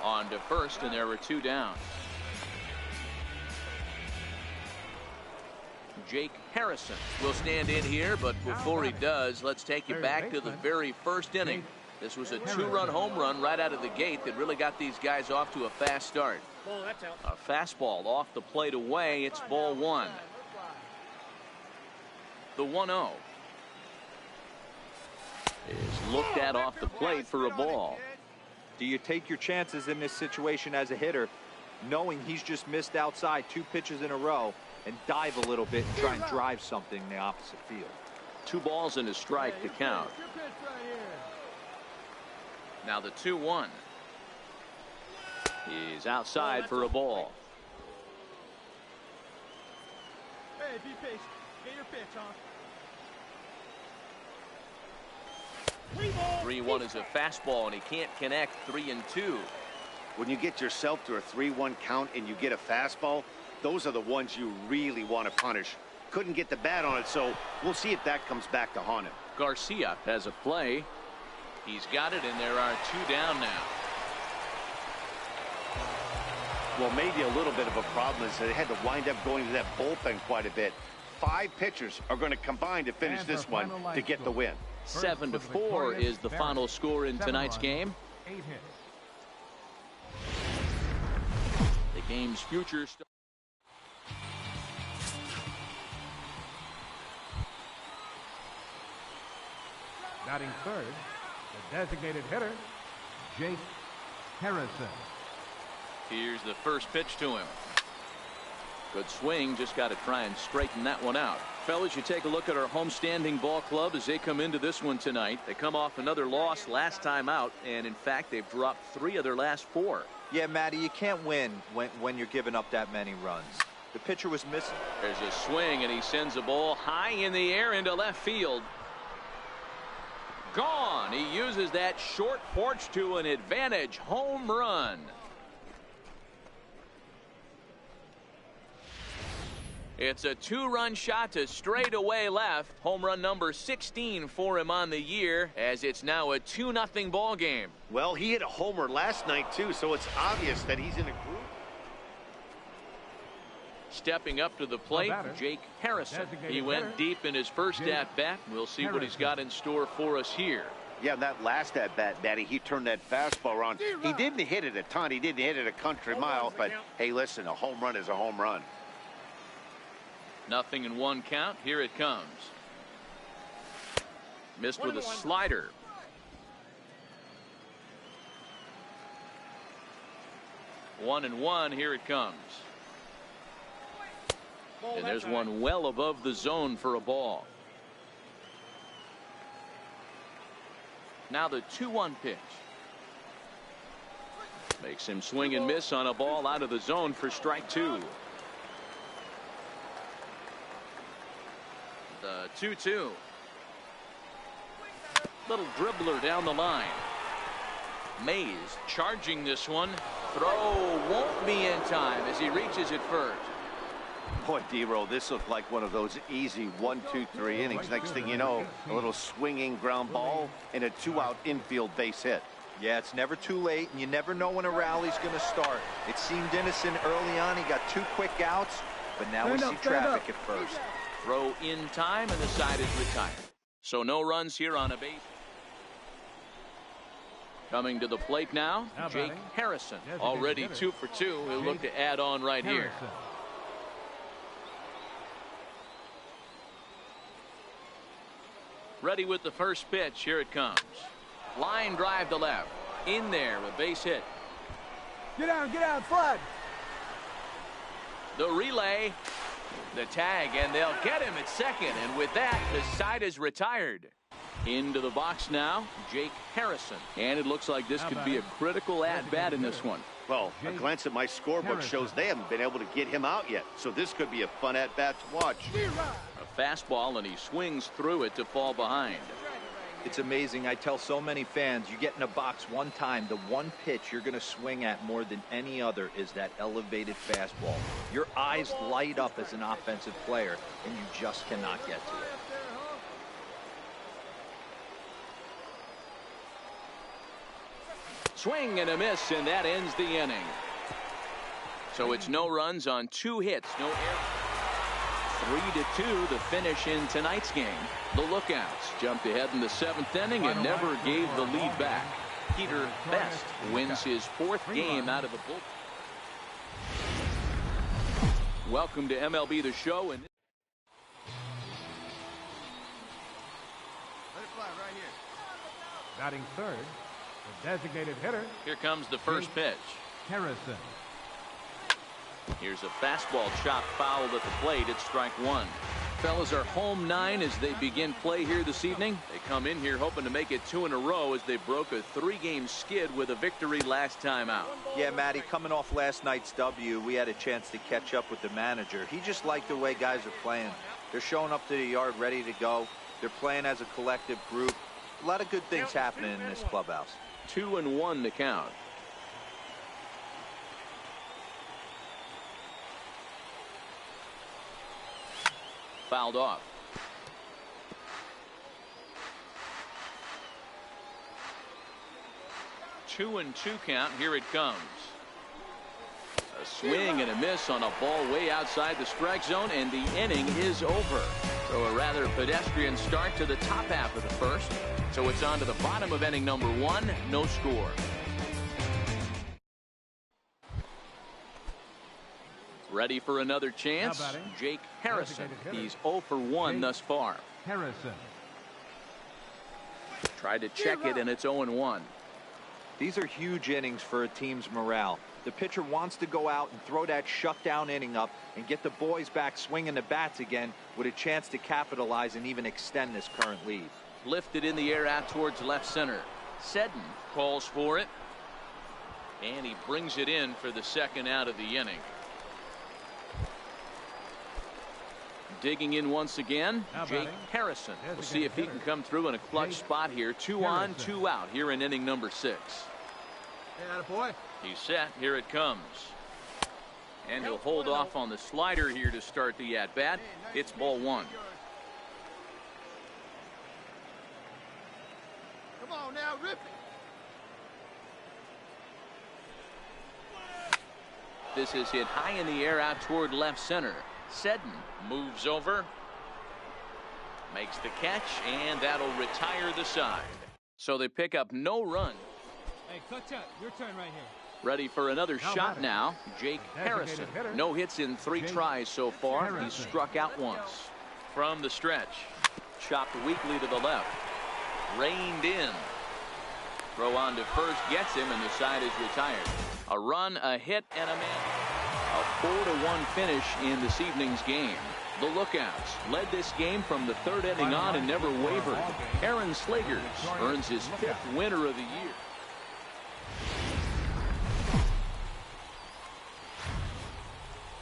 B: On to first, and there were 2 down. Jake Harrison will stand in here, but before he does, let's take you back to the very first inning. This was a 2-run home run right out of the gate that really got these guys off to a fast start. A fastball off the plate away. It's ball 1. The 1-0 is looked at off the plate for a ball.
E: Do you take your chances in this situation as a hitter, knowing he's just missed outside 2 pitches in a row, and dive a little bit and try and drive something in the opposite field?
B: 2 balls and a strike to count. Now the 2-1. He's outside for a ball.
H: Hey, be patient. Get your pitch, huh?
B: 3-1 is a fastball, and he can't connect. 3-2.
C: When you get yourself to a 3-1 count and you get a fastball, those are the ones you really want to punish. Couldn't get the bat on it, so we'll see if that comes back to haunt him.
B: Garcia has a play. He's got it, and there are 2 down now.
C: Well, maybe a little bit of a problem is that they had to wind up going to that bullpen quite a bit. 5 pitchers are going to combine to finish this one to get the win.
B: 7-4 is the final score in tonight's game.
D: 8 hits.
B: The game's future.
D: Batting third, the designated hitter, Jake Harrison.
B: Here's the first pitch to him. Good swing, just got to try and straighten that one out. Fellas, you take a look at our homestanding ball club as they come into this one tonight. They come off another loss last time out, and in fact, they've dropped 3 of their last 4.
E: Yeah, Matty, you can't win when you're giving up that many runs. The pitcher was missing.
B: There's a swing, and he sends a ball high in the air into left field. Gone. He uses that short porch to an advantage home run. It's a 2-run shot to straightaway left. Home run number 16 for him on the year, as it's now a 2-0 ball game.
C: Well, he hit a homer last night, too, so it's obvious that he's in a group.
B: Stepping up to the plate, Jake Harrison. He went deep in his first at-bat. We'll see what he's got in store for us here.
C: Yeah, that last at-bat, Matty, he turned that fastball around. He didn't hit it a ton. He didn't hit it a country mile, but, hey, listen, a home run is a home run.
B: 0-1 count. Here it comes. Missed with a slider. 1-1. Here it comes. And there's one well above the zone for a ball. Now the 2-1 pitch. Makes him swing and miss on a ball out of the zone for strike 2. The 2-2. Little dribbler down the line. Mays charging this one. Throw won't be in time as he reaches it first.
C: Boy, D-Roll, this looked like one of those easy 1, 2, 3 innings. Next thing you know, a little swinging ground ball and a 2-out infield base hit.
E: Yeah, it's never too late, and you never know when a rally's going to start. It seemed innocent early on. He got 2 quick outs, but now we see traffic at first.
B: Throw in time, and the side is retired. So no runs here on a base. Coming to the plate now, Jake Harrison. Already 2 for 2. He'll look to add on right here. Ready with the first pitch. Here it comes. Line drive to left. In there, a base hit.
H: Get out, flag.
B: The relay. The tag, and they'll get him at second. And with that, the side is retired. Into the box now, Jake Harrison. And it looks like this could be a critical at-bat in this one.
C: Well, a glance at my scorebook shows they haven't been able to get him out yet. So this could be a fun at-bat to watch.
B: A fastball, and he swings through it to fall behind.
E: It's amazing. I tell so many fans, you get in a box one time, the one pitch you're going to swing at more than any other is that elevated fastball. Your eyes light up as an offensive player, and you just cannot get to it.
B: Swing and a miss, and that ends the inning. So it's no runs on 2 hits, no errors. 3-2 the finish in tonight's game. The Lookouts jumped ahead in the 7th inning and never gave the lead back. Peter Best wins his 4th game out of the bullpen. Welcome to MLB The Show. And
H: Let it fly right here.
D: Batting third, the designated hitter.
B: Here comes the first pitch.
D: Harrison.
B: Here's a fastball chopped foul at the plate. It's strike 1. Fellas are home 9 as they begin play here this evening. They come in here hoping to make it 2 in a row as they broke a 3-game skid with a victory last time out.
E: Yeah, Matty, coming off last night's W, we had a chance to catch up with the manager. He just liked the way guys are playing. They're showing up to the yard ready to go. They're playing as a collective group. A lot of good things happening in this clubhouse.
B: 2-1 to count. Fouled off. Two and 2 count. Here it comes. A swing and a miss on a ball way outside the strike zone, and the inning is over. So a rather pedestrian start to the top half of the first. So it's on to the bottom of inning number 1. No score. Ready for another chance. Jake Harrison. He's 0 for 1 thus far.
D: Harrison.
B: Tried to check it, and it's 0-1.
E: These are huge innings for a team's morale. The pitcher wants to go out and throw that shutdown inning up and get the boys back swinging the bats again with a chance to capitalize and even extend this current lead.
B: Lifted in the air out towards left center. Seddon calls for it, and he brings it in for the second out of the inning. Digging in once again, Jake Harrison. We'll see if he can come through in a clutch spot here. 2 on, 2 out here in inning number 6.
H: Hey, attaboy.
B: He's set. Here it comes. And he'll hold off on the slider here to start the at-bat. It's ball 1.
H: Come on now, rip it.
B: This is hit high in the air out toward left center. Seddon moves over, makes the catch, and that'll retire the side. So they pick up no run.
H: Hey, clutch up. Your turn right here.
B: Ready for another shot now. Jake Harrison. No hits in 3 tries so far. He's struck out once. From the stretch. Chopped weakly to the left. Reined in. Throw on to first gets him, and the side is retired. A run, a hit, and a man. A 4-1 finish in this evening's game. The Lookouts led this game from the 3rd inning on and never wavered. Aaron Slegers earns his 5th winner of the year.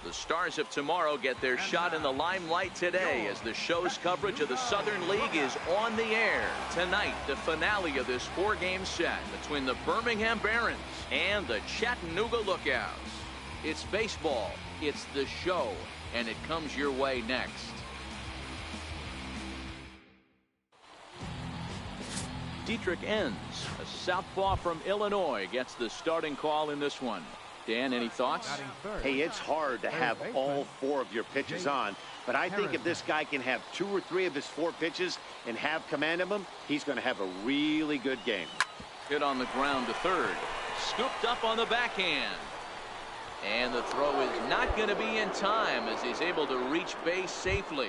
B: The Stars of tomorrow get their shot in the limelight today as the show's coverage of the Southern League is on the air. Tonight, the finale of this 4-game set between the Birmingham Barons and the Chattanooga Lookouts. It's baseball, it's the show, and it comes your way next. Dietrich Enns, a southpaw from Illinois, gets the starting call in this one. Dan, any thoughts?
C: Hey, it's hard to have all 4 of your pitches on, but I think if this guy can have 2 or 3 of his 4 pitches and have command of them, he's going to have a really good game.
B: Hit on the ground to third. Scooped up on the backhand. And the throw is not going to be in time as he's able to reach base safely.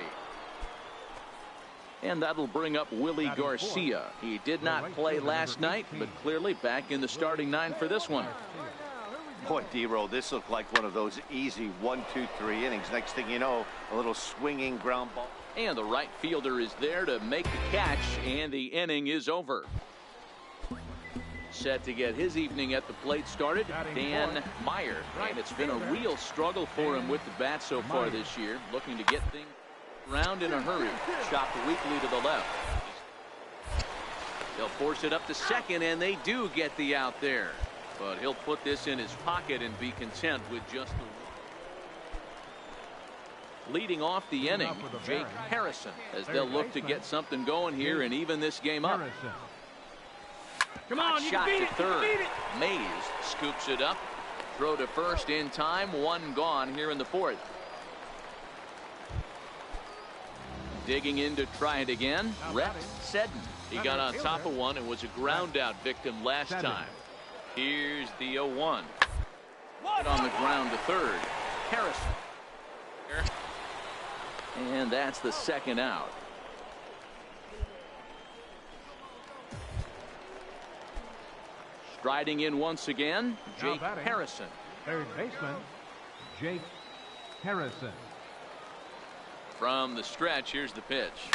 B: And that'll bring up Willie Garcia. He did not play last night, but clearly back in the starting 9 for this one.
C: Boy, D-Roll, this looked like one of those easy 1, 2, 3 innings. Next thing you know, a little swinging ground ball.
B: And the right fielder is there to make the catch, and the inning is over. Set to get his evening at the plate started, Dan Meyer. And it's been a real struggle for him with the bat so far this year. Looking to get things around in a hurry. Chopped weakly to the left. They'll force it up to second, and they do get the out there. But he'll put this in his pocket and be content with just the... Leading off the inning, Jake Harrison, as they'll look to get something going here and even this game up.
A: Come on, you
B: shot
A: can beat
B: to
A: it.
B: third.
A: You can beat it.
B: Mays scoops it up. Throw to first in time. 1 gone here in the 4th. Digging in to try it again. Rhett Seddon. He got on top of one and was a ground out victim last time. Here's the 0-1. On the ground to third. Harrison. And that's the second out. Striding in once again, Jake Harrison.
D: Third baseman, Jake Harrison.
B: From the stretch, here's the pitch.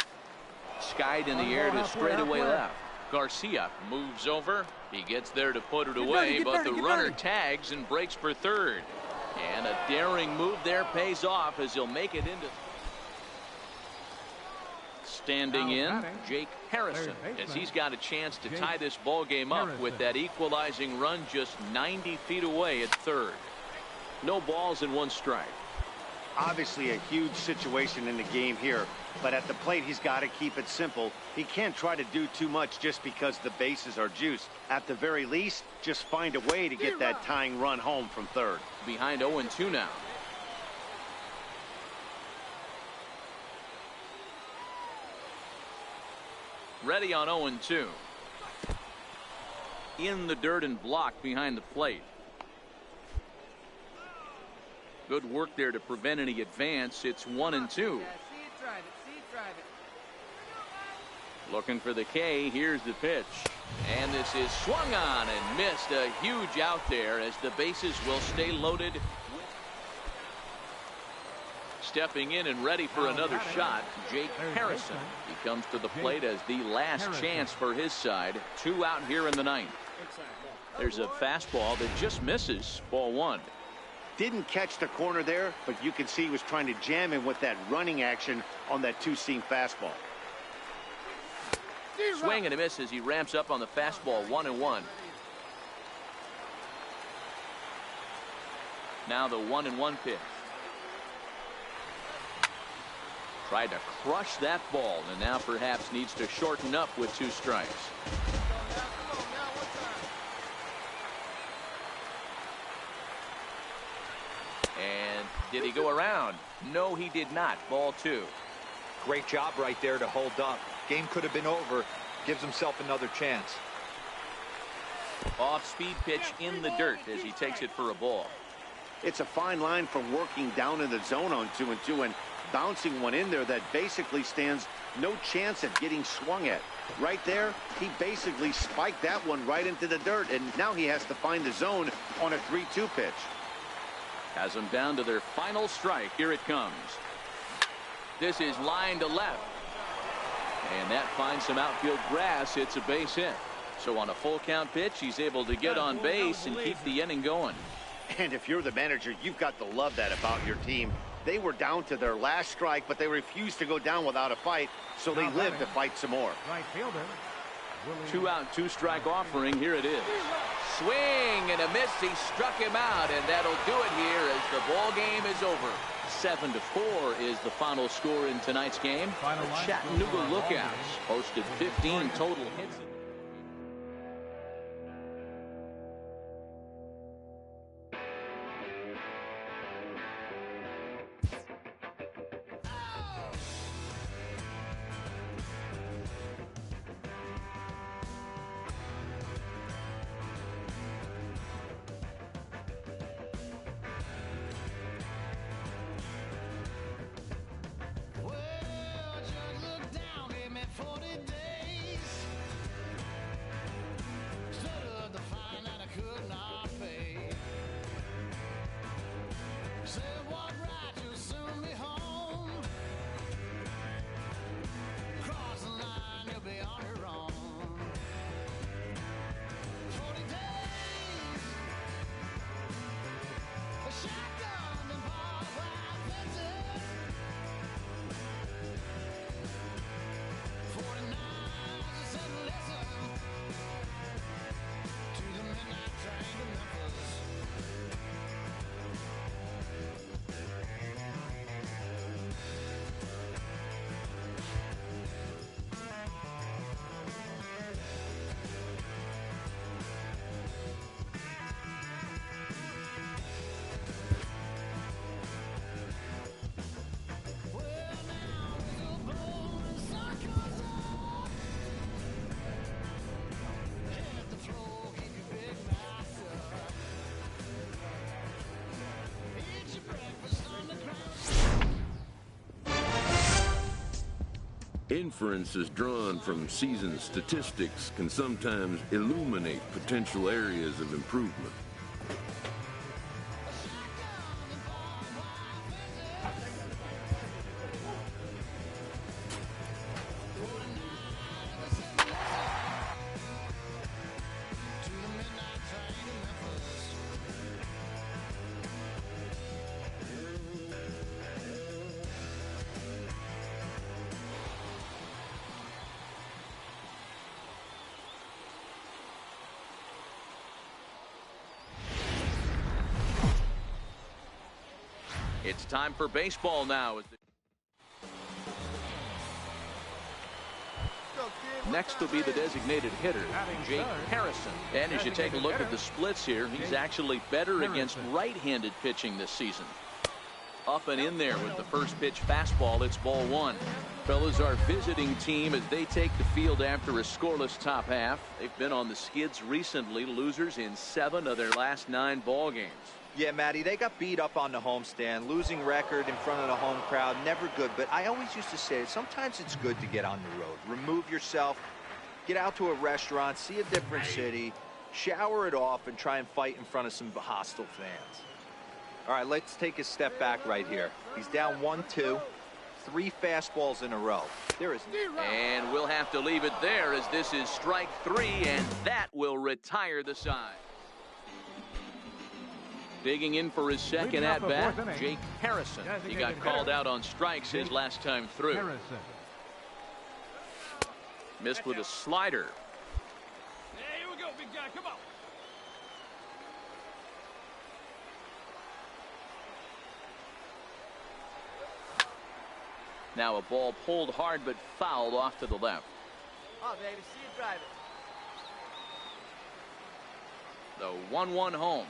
B: Skied in the air to straightaway left. Garcia moves over. He gets there to put it away, but the runner tags and breaks for third. And a daring move there pays off as he'll make it into. Standing in, Jake Harrison, as he's got a chance to tie this ball game up with that equalizing run just 90 feet away at third. No balls and 1 strike.
C: Obviously a huge situation in the game here, but at the plate he's got to keep it simple. He can't try to do too much just because the bases are juiced. At the very least, just find a way to get that tying run home from third.
B: Behind 0-2 now. Ready on 0-2. In the dirt and blocked behind the plate. Good work there to prevent any advance. It's 1-2. Looking for the K. Here's the pitch. And this is swung on and missed. A huge out there as the bases will stay loaded. Stepping in and ready for another shot, Jake Harrison. He comes to the plate as the last chance for his side. 2 out here in the 9th. There's a fastball that just misses. Ball 1.
C: Didn't catch the corner there, but you can see he was trying to jam him with that running action on that 2-seam fastball.
B: Swing and a miss as he ramps up on the fastball. 1-1. Now the 1-1 pitch. Tried to crush that ball and now perhaps needs to shorten up with 2 strikes. And did he go around? No, he did not. Ball 2.
E: Great job right there to hold up. Game could have been over. Gives himself another chance.
B: Off-speed pitch in the dirt as he takes it for a ball.
C: It's a fine line from working down in the zone on 2-2 and bouncing one in there that basically stands no chance at getting swung at. Right there, he basically spiked that one right into the dirt, and now he has to find the zone on a 3-2 pitch.
B: Has them down to their final strike. Here it comes. This is line to left. And that finds some outfield grass. It's a base hit. So on a full count pitch, he's able to get on base and keep the inning going.
C: And if you're the manager, you've got to love that about your team. They were down to their last strike, but they refused to go down without a fight, so they lived to fight some more.
D: Right fielder.
B: 2 out, 2 strike offering. Here it is. Swing and a miss. He struck him out, and that'll do it here as the ball game is over. 7-4 is the final score in tonight's game. The Chattanooga Lookouts posted 15 total hits.
J: Inferences drawn from season statistics can sometimes illuminate potential areas of improvement.
B: It's time for baseball now. Next will be the designated hitter, Jake Harrison. And as you take a look at the splits here, he's actually better against right-handed pitching this season. Up and in there with the first pitch fastball. It's ball one. Fellas, our visiting team as they take the field after a scoreless top half. They've been on the skids recently, losers in 7 of their last 9 ball games.
E: Yeah, Matty, they got beat up on the homestand. Losing record in front of the home crowd, never good. But I always used to say, sometimes it's good to get on the road. Remove yourself, get out to a restaurant, see a different city, shower it off, and try and fight in front of some hostile fans. All right, let's take a step back right here. He's down 1-2, 3 fastballs in a row. There is.
B: And we'll have to leave it there as this is strike 3, and that will retire the side. Digging in for his second at-bat, Jake Harrison. He got called out on strikes his last time through. Missed with a slider.
A: Here we go, big guy. Come on.
B: Now a ball pulled hard but fouled off to the left.
H: Oh, baby, see you drive it.
B: The 1-1 home.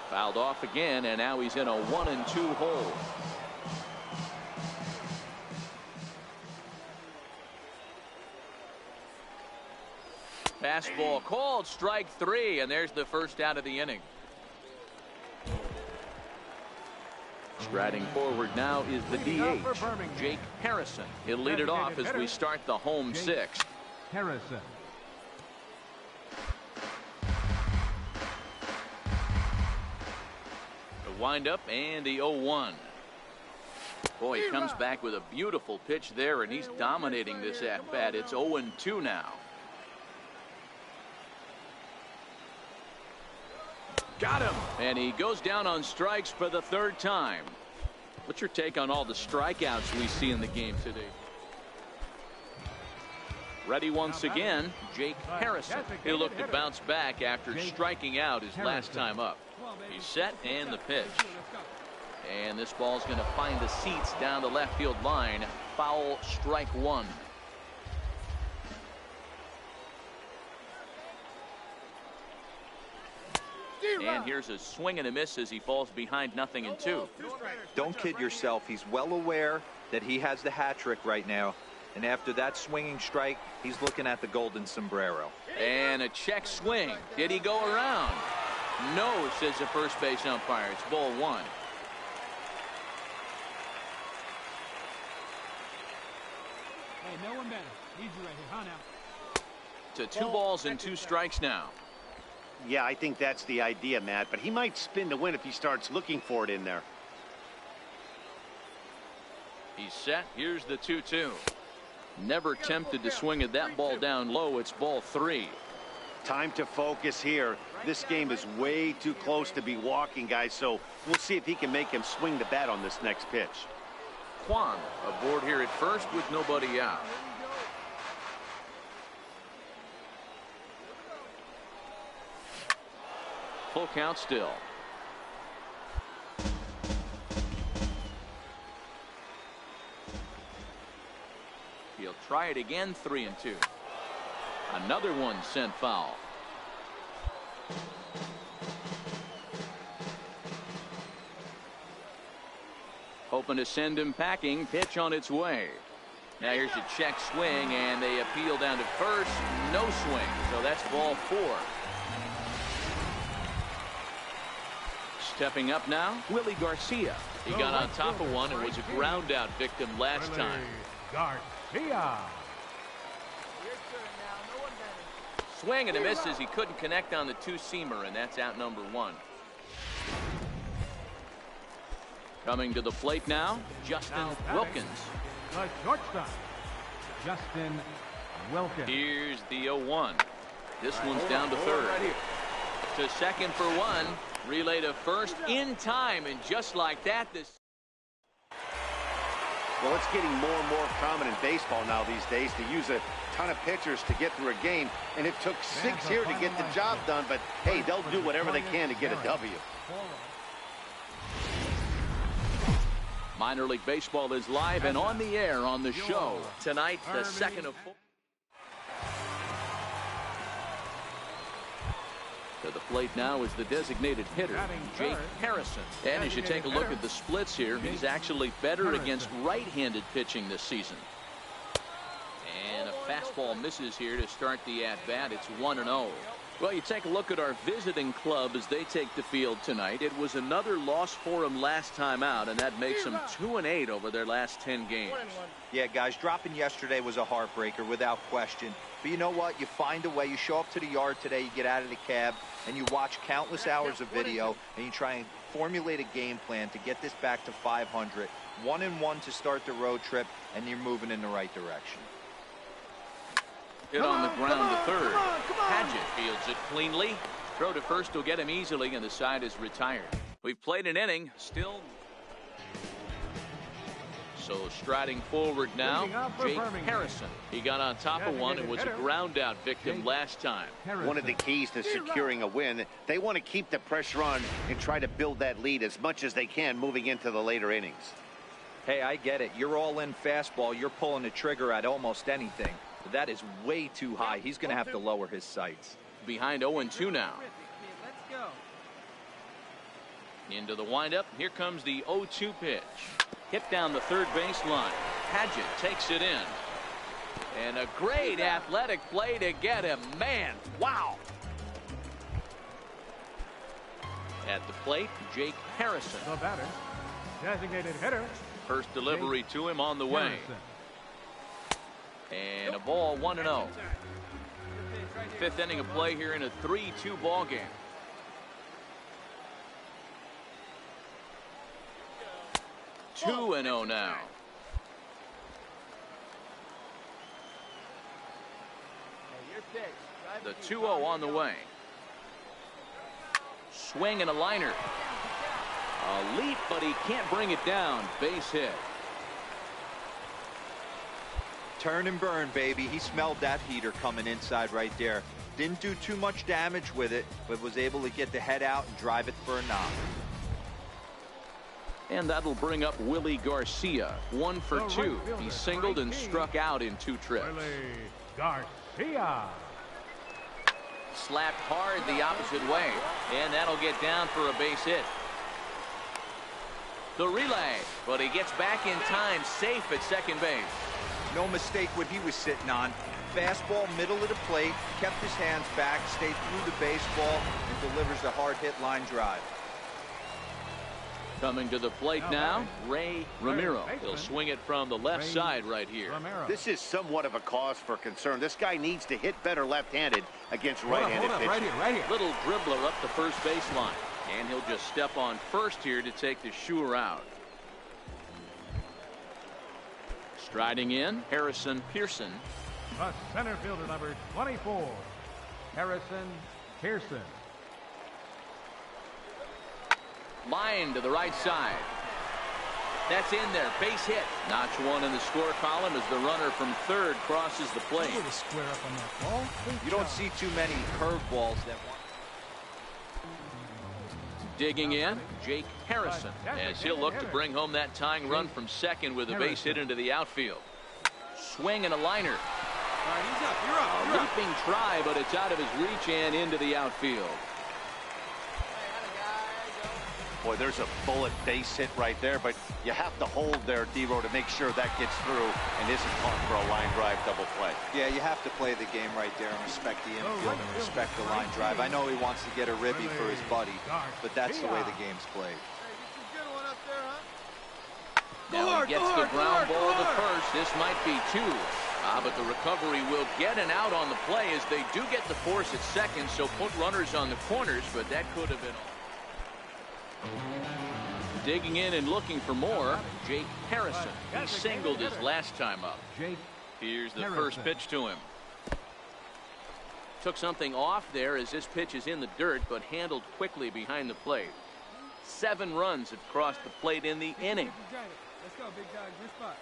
B: Fouled off again, and now he's in a 1-2 hole. Fastball called, strike 3, and there's the first out of the inning. Striding forward now is the DH, Jake Harrison. He'll lead it off as we start the home 6th.
D: Harrison.
B: The windup and the 0-1. Boy, he comes back with a beautiful pitch there, and he's dominating this at-bat. It's 0-2 now. Got him. And he goes down on strikes for the 3rd time. What's your take on all the strikeouts we see in the game today? Ready once again, Jake Harrison. He'll look to bounce back after striking out his last time up. He's set and the pitch. And this ball's going to find the seats down the left field line. Foul, strike 1. And here's a swing and a miss as he falls behind 0-2.
E: Don't kid yourself. He's well aware that he has the hat trick right now. And after that swinging strike, he's looking at the golden sombrero.
B: And a check swing. Did he go around? No, says the first base umpire. It's ball 1.
A: Hey, no one better. Easy right here, huh, now?
B: To 2 balls and 2 strikes now.
C: Yeah, I think that's the idea, Matt. But he might spin to win if he starts looking for it in there.
B: He's set. Here's the 2-2. Never tempted to swing at that ball down low. It's ball 3.
C: Time to focus here. This game is way too close to be walking, guys. So we'll see if he can make him swing the bat on this next pitch.
B: Kwan aboard here at first with nobody out. Full count still. He'll try it again, 3-2. Another one sent foul. Hoping to send him packing. Pitch on its way. Now here's a check swing, and they appeal down to first. No swing, so that's ball 4. Stepping up now, Willie Garcia. He got on top of one and was a ground out victim last time.
D: Garcia.
B: Swing and a miss as he couldn't connect on the 2-seamer, and that's out number 1. Coming to the plate now, Justin Wilkins.
D: The shortstop, Justin Wilkins.
B: Here's the 0-1. This one's down to 3rd. To second for 1. Relay to first in time, and just like that, this.
C: Well, it's getting more and more common in baseball now these days to use a ton of pitchers to get through a game, and it took 6 here to get the job done, but hey, they'll do whatever they can to get a W.
B: Minor League Baseball is live and on the air on the show. Tonight, the second of four. To the plate now is the designated hitter, Jake Harrison. And as you take a look at the splits here, he's actually better against right-handed pitching this season. And a fastball misses here to start the at-bat. It's 1-0. Well, you take a look at our visiting club as they take the field tonight. It was another loss for them last time out, and that makes them 2-8 over their last 10 games.
E: Yeah, guys, dropping yesterday was a heartbreaker without question. But you know what? You find a way. You show up to the yard today, you get out of the cab, and you watch countless hours of video, and you try and formulate a game plan to get this back to 500. 1-1 to start the road trip, and you're moving in the right direction.
B: Hit on the ground to third. Padgett fields it cleanly. Throw to first will get him easily, and the side is retired. We've played an inning. Still. So striding forward now, Jake Harrison. He got on top of one and was a ground out victim last time.
C: One of the keys to securing a win, they want to keep the pressure on and try to build that lead as much as they can moving into the later innings.
E: Hey, I get it. You're all in fastball. You're pulling the trigger at almost anything. But that is way too high. He's going to have to lower his sights.
B: Behind 0-2 now. Into the windup. Here comes the 0-2 pitch. Hit down the third baseline. Padgett takes it in. And a great athletic play to get him. Man, wow. At the plate, Jake Harrison.
D: The batter, designated hitter.
B: First delivery to him on the way. And a ball, 1-0. Fifth inning of play here in a 3-2 ball game. Two and 0 now. The 2-0 on the way. Swing and a liner. A leap, but he can't bring it down. Base hit.
E: Turn and burn, baby. He smelled that heater coming inside right there. Didn't do too much damage with it, but was able to get the head out and drive it for a knock.
B: And that'll bring up Willie Garcia. 1 for 2. He singled and struck out in 2 trips.
D: Willie Garcia.
B: Slapped hard the opposite way. And that'll get down for a base hit. The relay. But he gets back in time, safe at second base.
E: No mistake what he was sitting on. Fastball, middle of the plate, kept his hands back, stayed through the baseball, and delivers a hard hit line drive.
B: Coming to the plate now, Ray Ramiro. He'll swing it from the left side right here.
C: This is somewhat of a cause for concern. This guy needs to hit better left-handed against right-handed pitching.
D: Right here.
B: Little dribbler up the first baseline. And he'll just step on first here to take the shooter out. Striding in, Harrison Pearson.
D: The center fielder, number 24, Harrison Pearson.
B: Line to the right side. That's in there. Base hit. Notch one in the score column as the runner from third crosses the plate.
E: You don't see too many curveballs that want.
B: Digging in, Jake Harrison, as he'll look to bring home that tying run from second with a base hit into the outfield. Swing and a liner. A leaping try, but it's out of his reach and into the outfield.
C: Boy, there's a bullet base hit right there, but you have to hold there, D-Row, to make sure that gets through and isn't caught for a line drive double play.
E: Yeah, you have to play the game right there and respect the infield and respect the line drive. I know he wants to get a ribby for his buddy, but that's the way the game's played.
B: Now he gets the ground ball to first. This might be 2. But the recovery will get an out on the play as they do get the force at second, so put runners on the corners, but that could have been. Digging in and looking for more, Jake Harrison. He singled his last time up. Here's the first pitch to him. Took something off there as this pitch is in the dirt, but handled quickly behind the plate. 7 runs have crossed the plate in the inning.
H: Let's go, big dog. Your spot.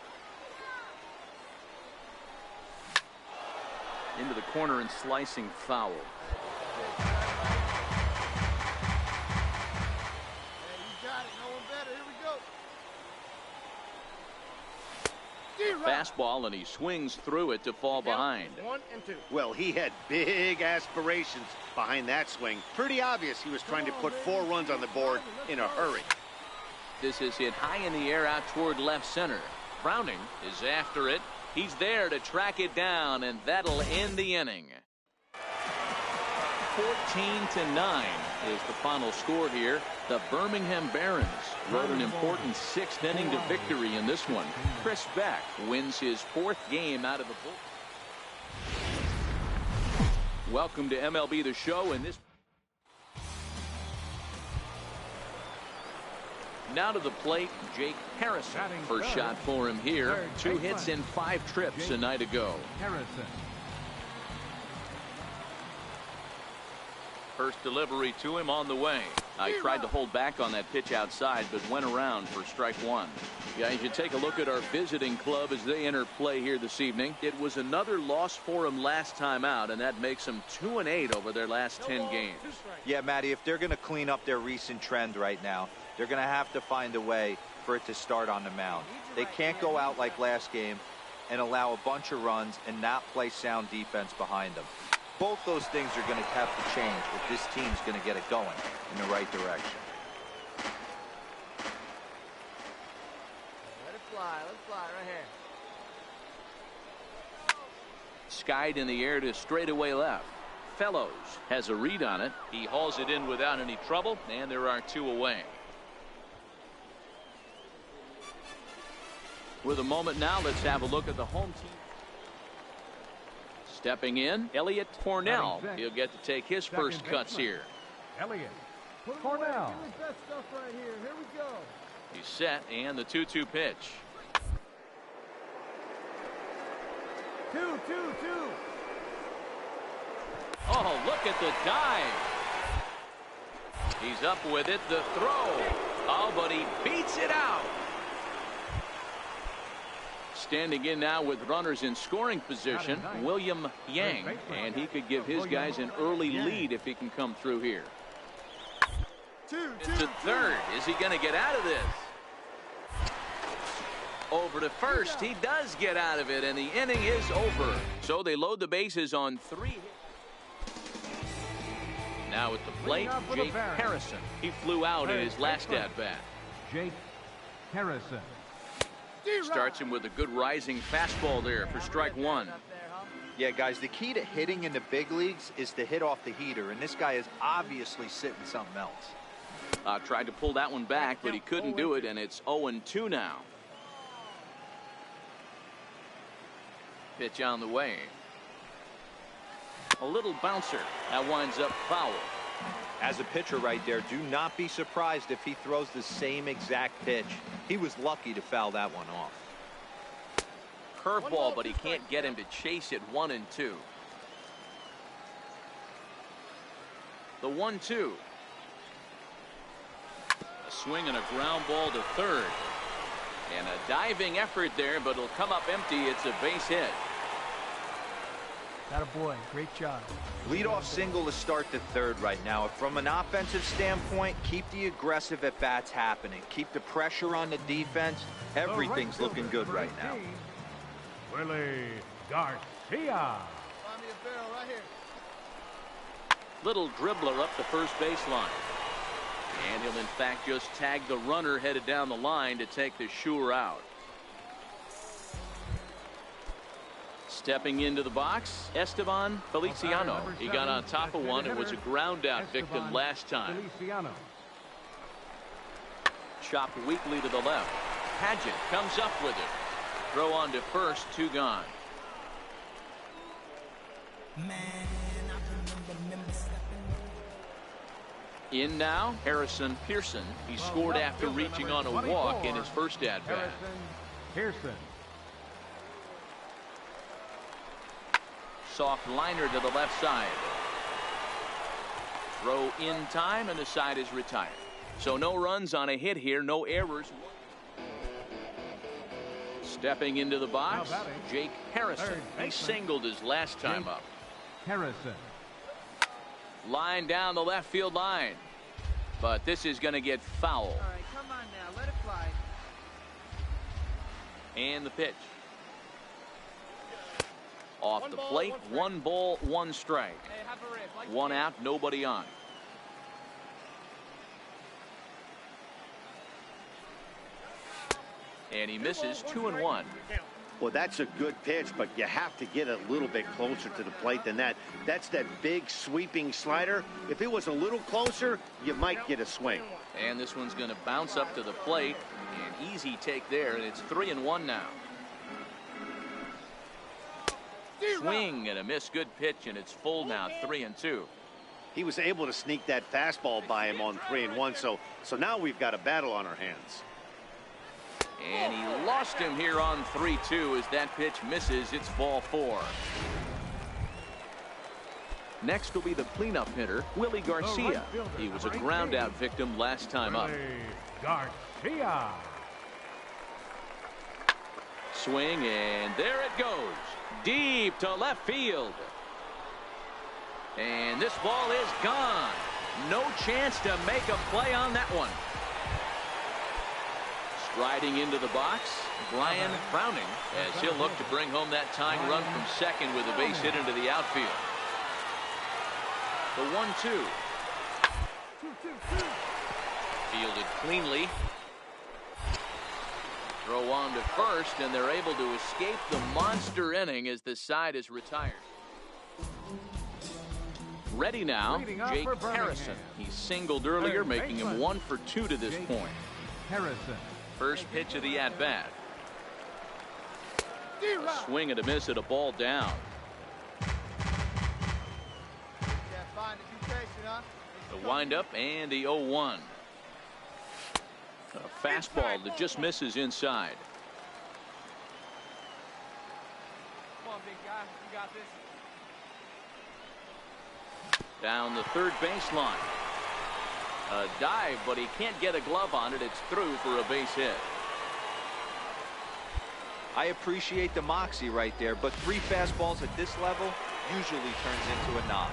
B: Into the corner and slicing foul.
H: Hey, you got it. No one better. Here we go.
B: Fastball, and he swings through it to fall behind.
H: 1 and 2.
C: Well, he had big aspirations behind that swing. Pretty obvious he was trying to put 4 runs on the board in a hurry.
B: This is hit high in the air out toward left center. Browning is after it. He's there to track it down, and that'll end the inning. 14-9 is the final score here. The Birmingham Barons rode an important 6th inning to victory in this one. Chris Beck wins his 4th game out of the bullpen. Welcome to MLB The Show, and this. Now to the plate, Jake Harrison. First shot for him here. 2 hits in 5 trips a night ago.
D: Harrison.
B: First delivery to him on the way. He tried to hold back on that pitch outside, but went around for strike 1. Yeah, you should take a look at our visiting club as they enter play here this evening. It was another loss for them last time out, and that makes them 2-8 over their last 10 games.
E: Yeah, Matty, if they're going to clean up their recent trend right now, they're going to have to find a way for it to start on the mound. They can't go out like last game and allow a bunch of runs and not play sound defense behind them. Both those things are going to have to change if this team's going to get it going in the right direction.
H: Let it fly right here.
B: Skied in the air to straightaway left. Fellows has a read on it. He hauls it in without any trouble, and there are 2 away. With a moment now, let's have a look at the home team. Stepping in, Elliot Cornell. He'll get to take his first cuts here.
D: Elliot Cornell.
H: Give me that stuff right here. Here we go.
B: He's set, and the 2-2 pitch.
H: 2.
B: Oh, look at the dive. He's up with it, the throw. Oh, but he beats it out. Standing in now with runners in scoring position, William Yang, and he could give his guys an early lead if he can come through here. To third. Is he going to get out of this? Over to first. He does get out of it, and the inning is over. So they load the bases on 3 hits. Now at the plate, Jake Harrison. He flew out in his last at-bat.
D: Jake Harrison.
B: Starts him with a good rising fastball there for strike 1.
E: Yeah, guys, the key to hitting in the big leagues is to hit off the heater, and this guy is obviously sitting something else.
B: Tried to pull that one back, but he couldn't do it, and it's 0-2 now. Pitch on the way. A little bouncer. That winds up foul.
E: As a pitcher right there, do not be surprised if he throws the same exact pitch. He was lucky to foul that one off.
B: Curveball, but he can't get him to chase it. 1-2. The 1-2. A swing and a ground ball to third. And a diving effort there, but it'll come up empty. It's a base hit.
K: Attaboy, great job.
E: Leadoff single to start the third right now. From an offensive standpoint, keep the aggressive at-bats happening. Keep the pressure on the defense. Everything's looking good right now.
D: Willie Garcia.
H: Find me a barrel right here.
B: Little dribbler up the first baseline. And he'll in fact just tag the runner headed down the line to take the sure out. Stepping into the box, Esteban Feliciano. He got on top of one. It was a ground out victim last time. Chopped weakly to the left. Paget comes up with it. Throw on to first, 2 gone. In now, Harrison Pearson. He scored after reaching on a walk in his first at-bat.
D: Pearson.
B: Soft liner to the left side. Throw in time, and the side is retired. So no runs on a hit here, no errors. Stepping into the box, Jake Harrison. He singled his last time up.
D: Harrison.
B: Line down the left field line. But this is going to get foul.
K: All right, come on now. Let it fly.
B: And the pitch. Off the plate, 1 ball, 1 strike.
K: Hey, have a rip. Like
B: 1 out, nobody on. And he misses 2-1.
C: Well, that's a good pitch, but you have to get a little bit closer to the plate than that. That's that big sweeping slider. If it was a little closer, you might get a swing.
B: And this one's going to bounce up to the plate. An easy take there, and it's 3-1 now. Swing and a miss. Good pitch, and it's full now, 3-2.
C: He was able to sneak that fastball by him on 3-1, so now we've got a battle on our hands.
B: And he lost him here on 3-2 as that pitch misses. It's ball 4. Next will be the cleanup hitter, Willie Garcia. He was a ground out victim last time up.
D: Garcia.
B: Swing, and there it goes. Deep to left field. And this ball is gone. No chance to make a play on that one. Striding into the box, Brian Browning, as he'll look to bring home that tying run from second with a base hit into the outfield. The 1-2. Fielded cleanly. Throw on to first, and they're able to escape the monster inning as the side is retired. Ready now, Jake Harrison. He singled earlier, making him 1 for 2 to this point.
D: Harrison.
B: First pitch of the at-bat. A swing and a miss at a ball down. The windup and the 0-1. A fastball that just misses inside.
K: Come on, big guy. You got this.
B: Down the third baseline. A dive, but he can't get a glove on it. It's through for a base hit.
E: I appreciate the moxie right there, but 3 fastballs at this level usually turns into a knock.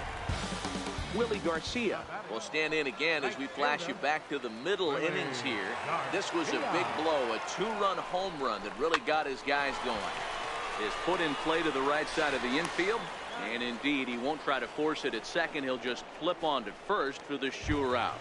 B: Willie Garcia will stand in again as we flash you back to the middle innings here. This was a big blow, a 2-run home run that really got his guys going. Is put in play to the right side of the infield, and indeed he won't try to force it at second. He'll just flip on to first for the sure out.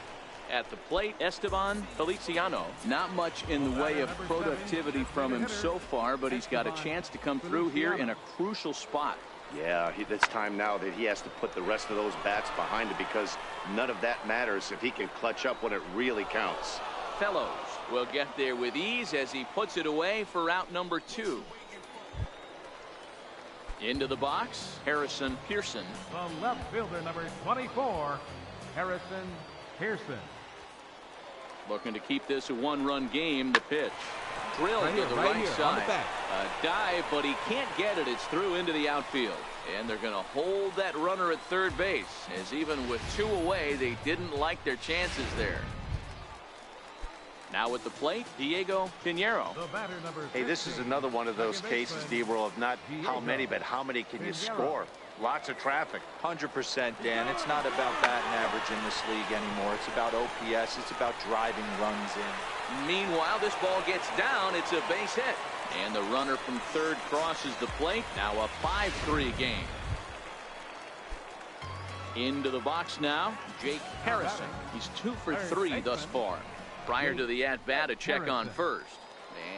B: At the plate, Esteban Feliciano. Not much in the way of productivity from him so far, but he's got a chance to come through here in a crucial spot.
C: Yeah, it's time now that he has to put the rest of those bats behind him, because none of that matters if he can clutch up when it really counts.
B: Fellows will get there with ease as he puts it away for out number 2. Into the box, Harrison Pearson.
D: The left fielder, number 24, Harrison Pearson.
B: Looking to keep this a 1-run game. The pitch. Drilled to the right side. A dive, but he can't get it. It's through into the outfield. And they're going to hold that runner at third base, as even with 2 away, they didn't like their chances there. Now at the plate, Diego Pinheiro.
C: Hey, this is another one of those cases, D-World, of not how many, but how many can you score? Lots of traffic.
E: 100%, Dan. It's not about batting average in this league anymore. It's about OPS. It's about driving runs in.
B: Meanwhile, this ball gets down. It's a base hit. And the runner from third crosses the plate. Now a 5-3 game. Into the box now, Jake Harrison. He's 2 for 3 thus far. Prior to the at-bat, a check on first.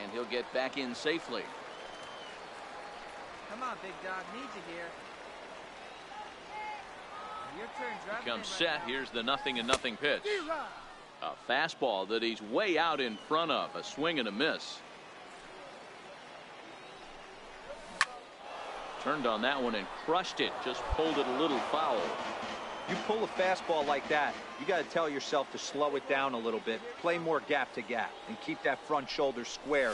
B: And he'll get back in safely.
K: Come on, big dog. Need you here. Your turn.
B: He comes set. Here's the 0-0 pitch. A fastball that he's way out in front of. A swing and a miss. Turned on that one and crushed it. Just pulled it a little foul.
E: You pull a fastball like that, you got to tell yourself to slow it down a little bit, play more gap to gap, and keep that front shoulder square.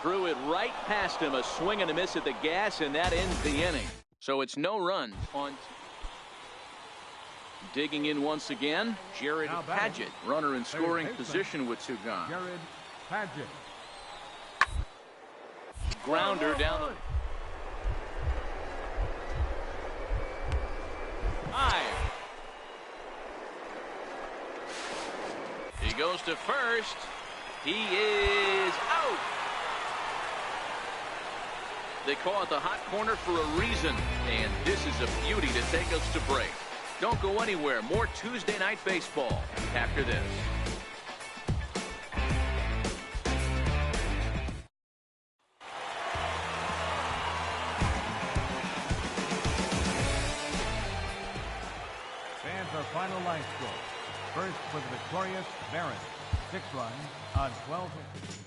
B: Threw it right past him. A swing and a miss at the gas, and that ends the inning. So it's no runs on. Digging in once again, Jared Padgett, runner in scoring position with 2 gone.
D: Jared Padgett.
B: grounder down the high. He goes to first. He is out. They call it the hot corner for a reason, and this is a beauty to take us to break. Don't go anywhere. More Tuesday Night Baseball after this.
D: Fans, our final line score. First for the victorious Barons, 6 runs on 12 hits.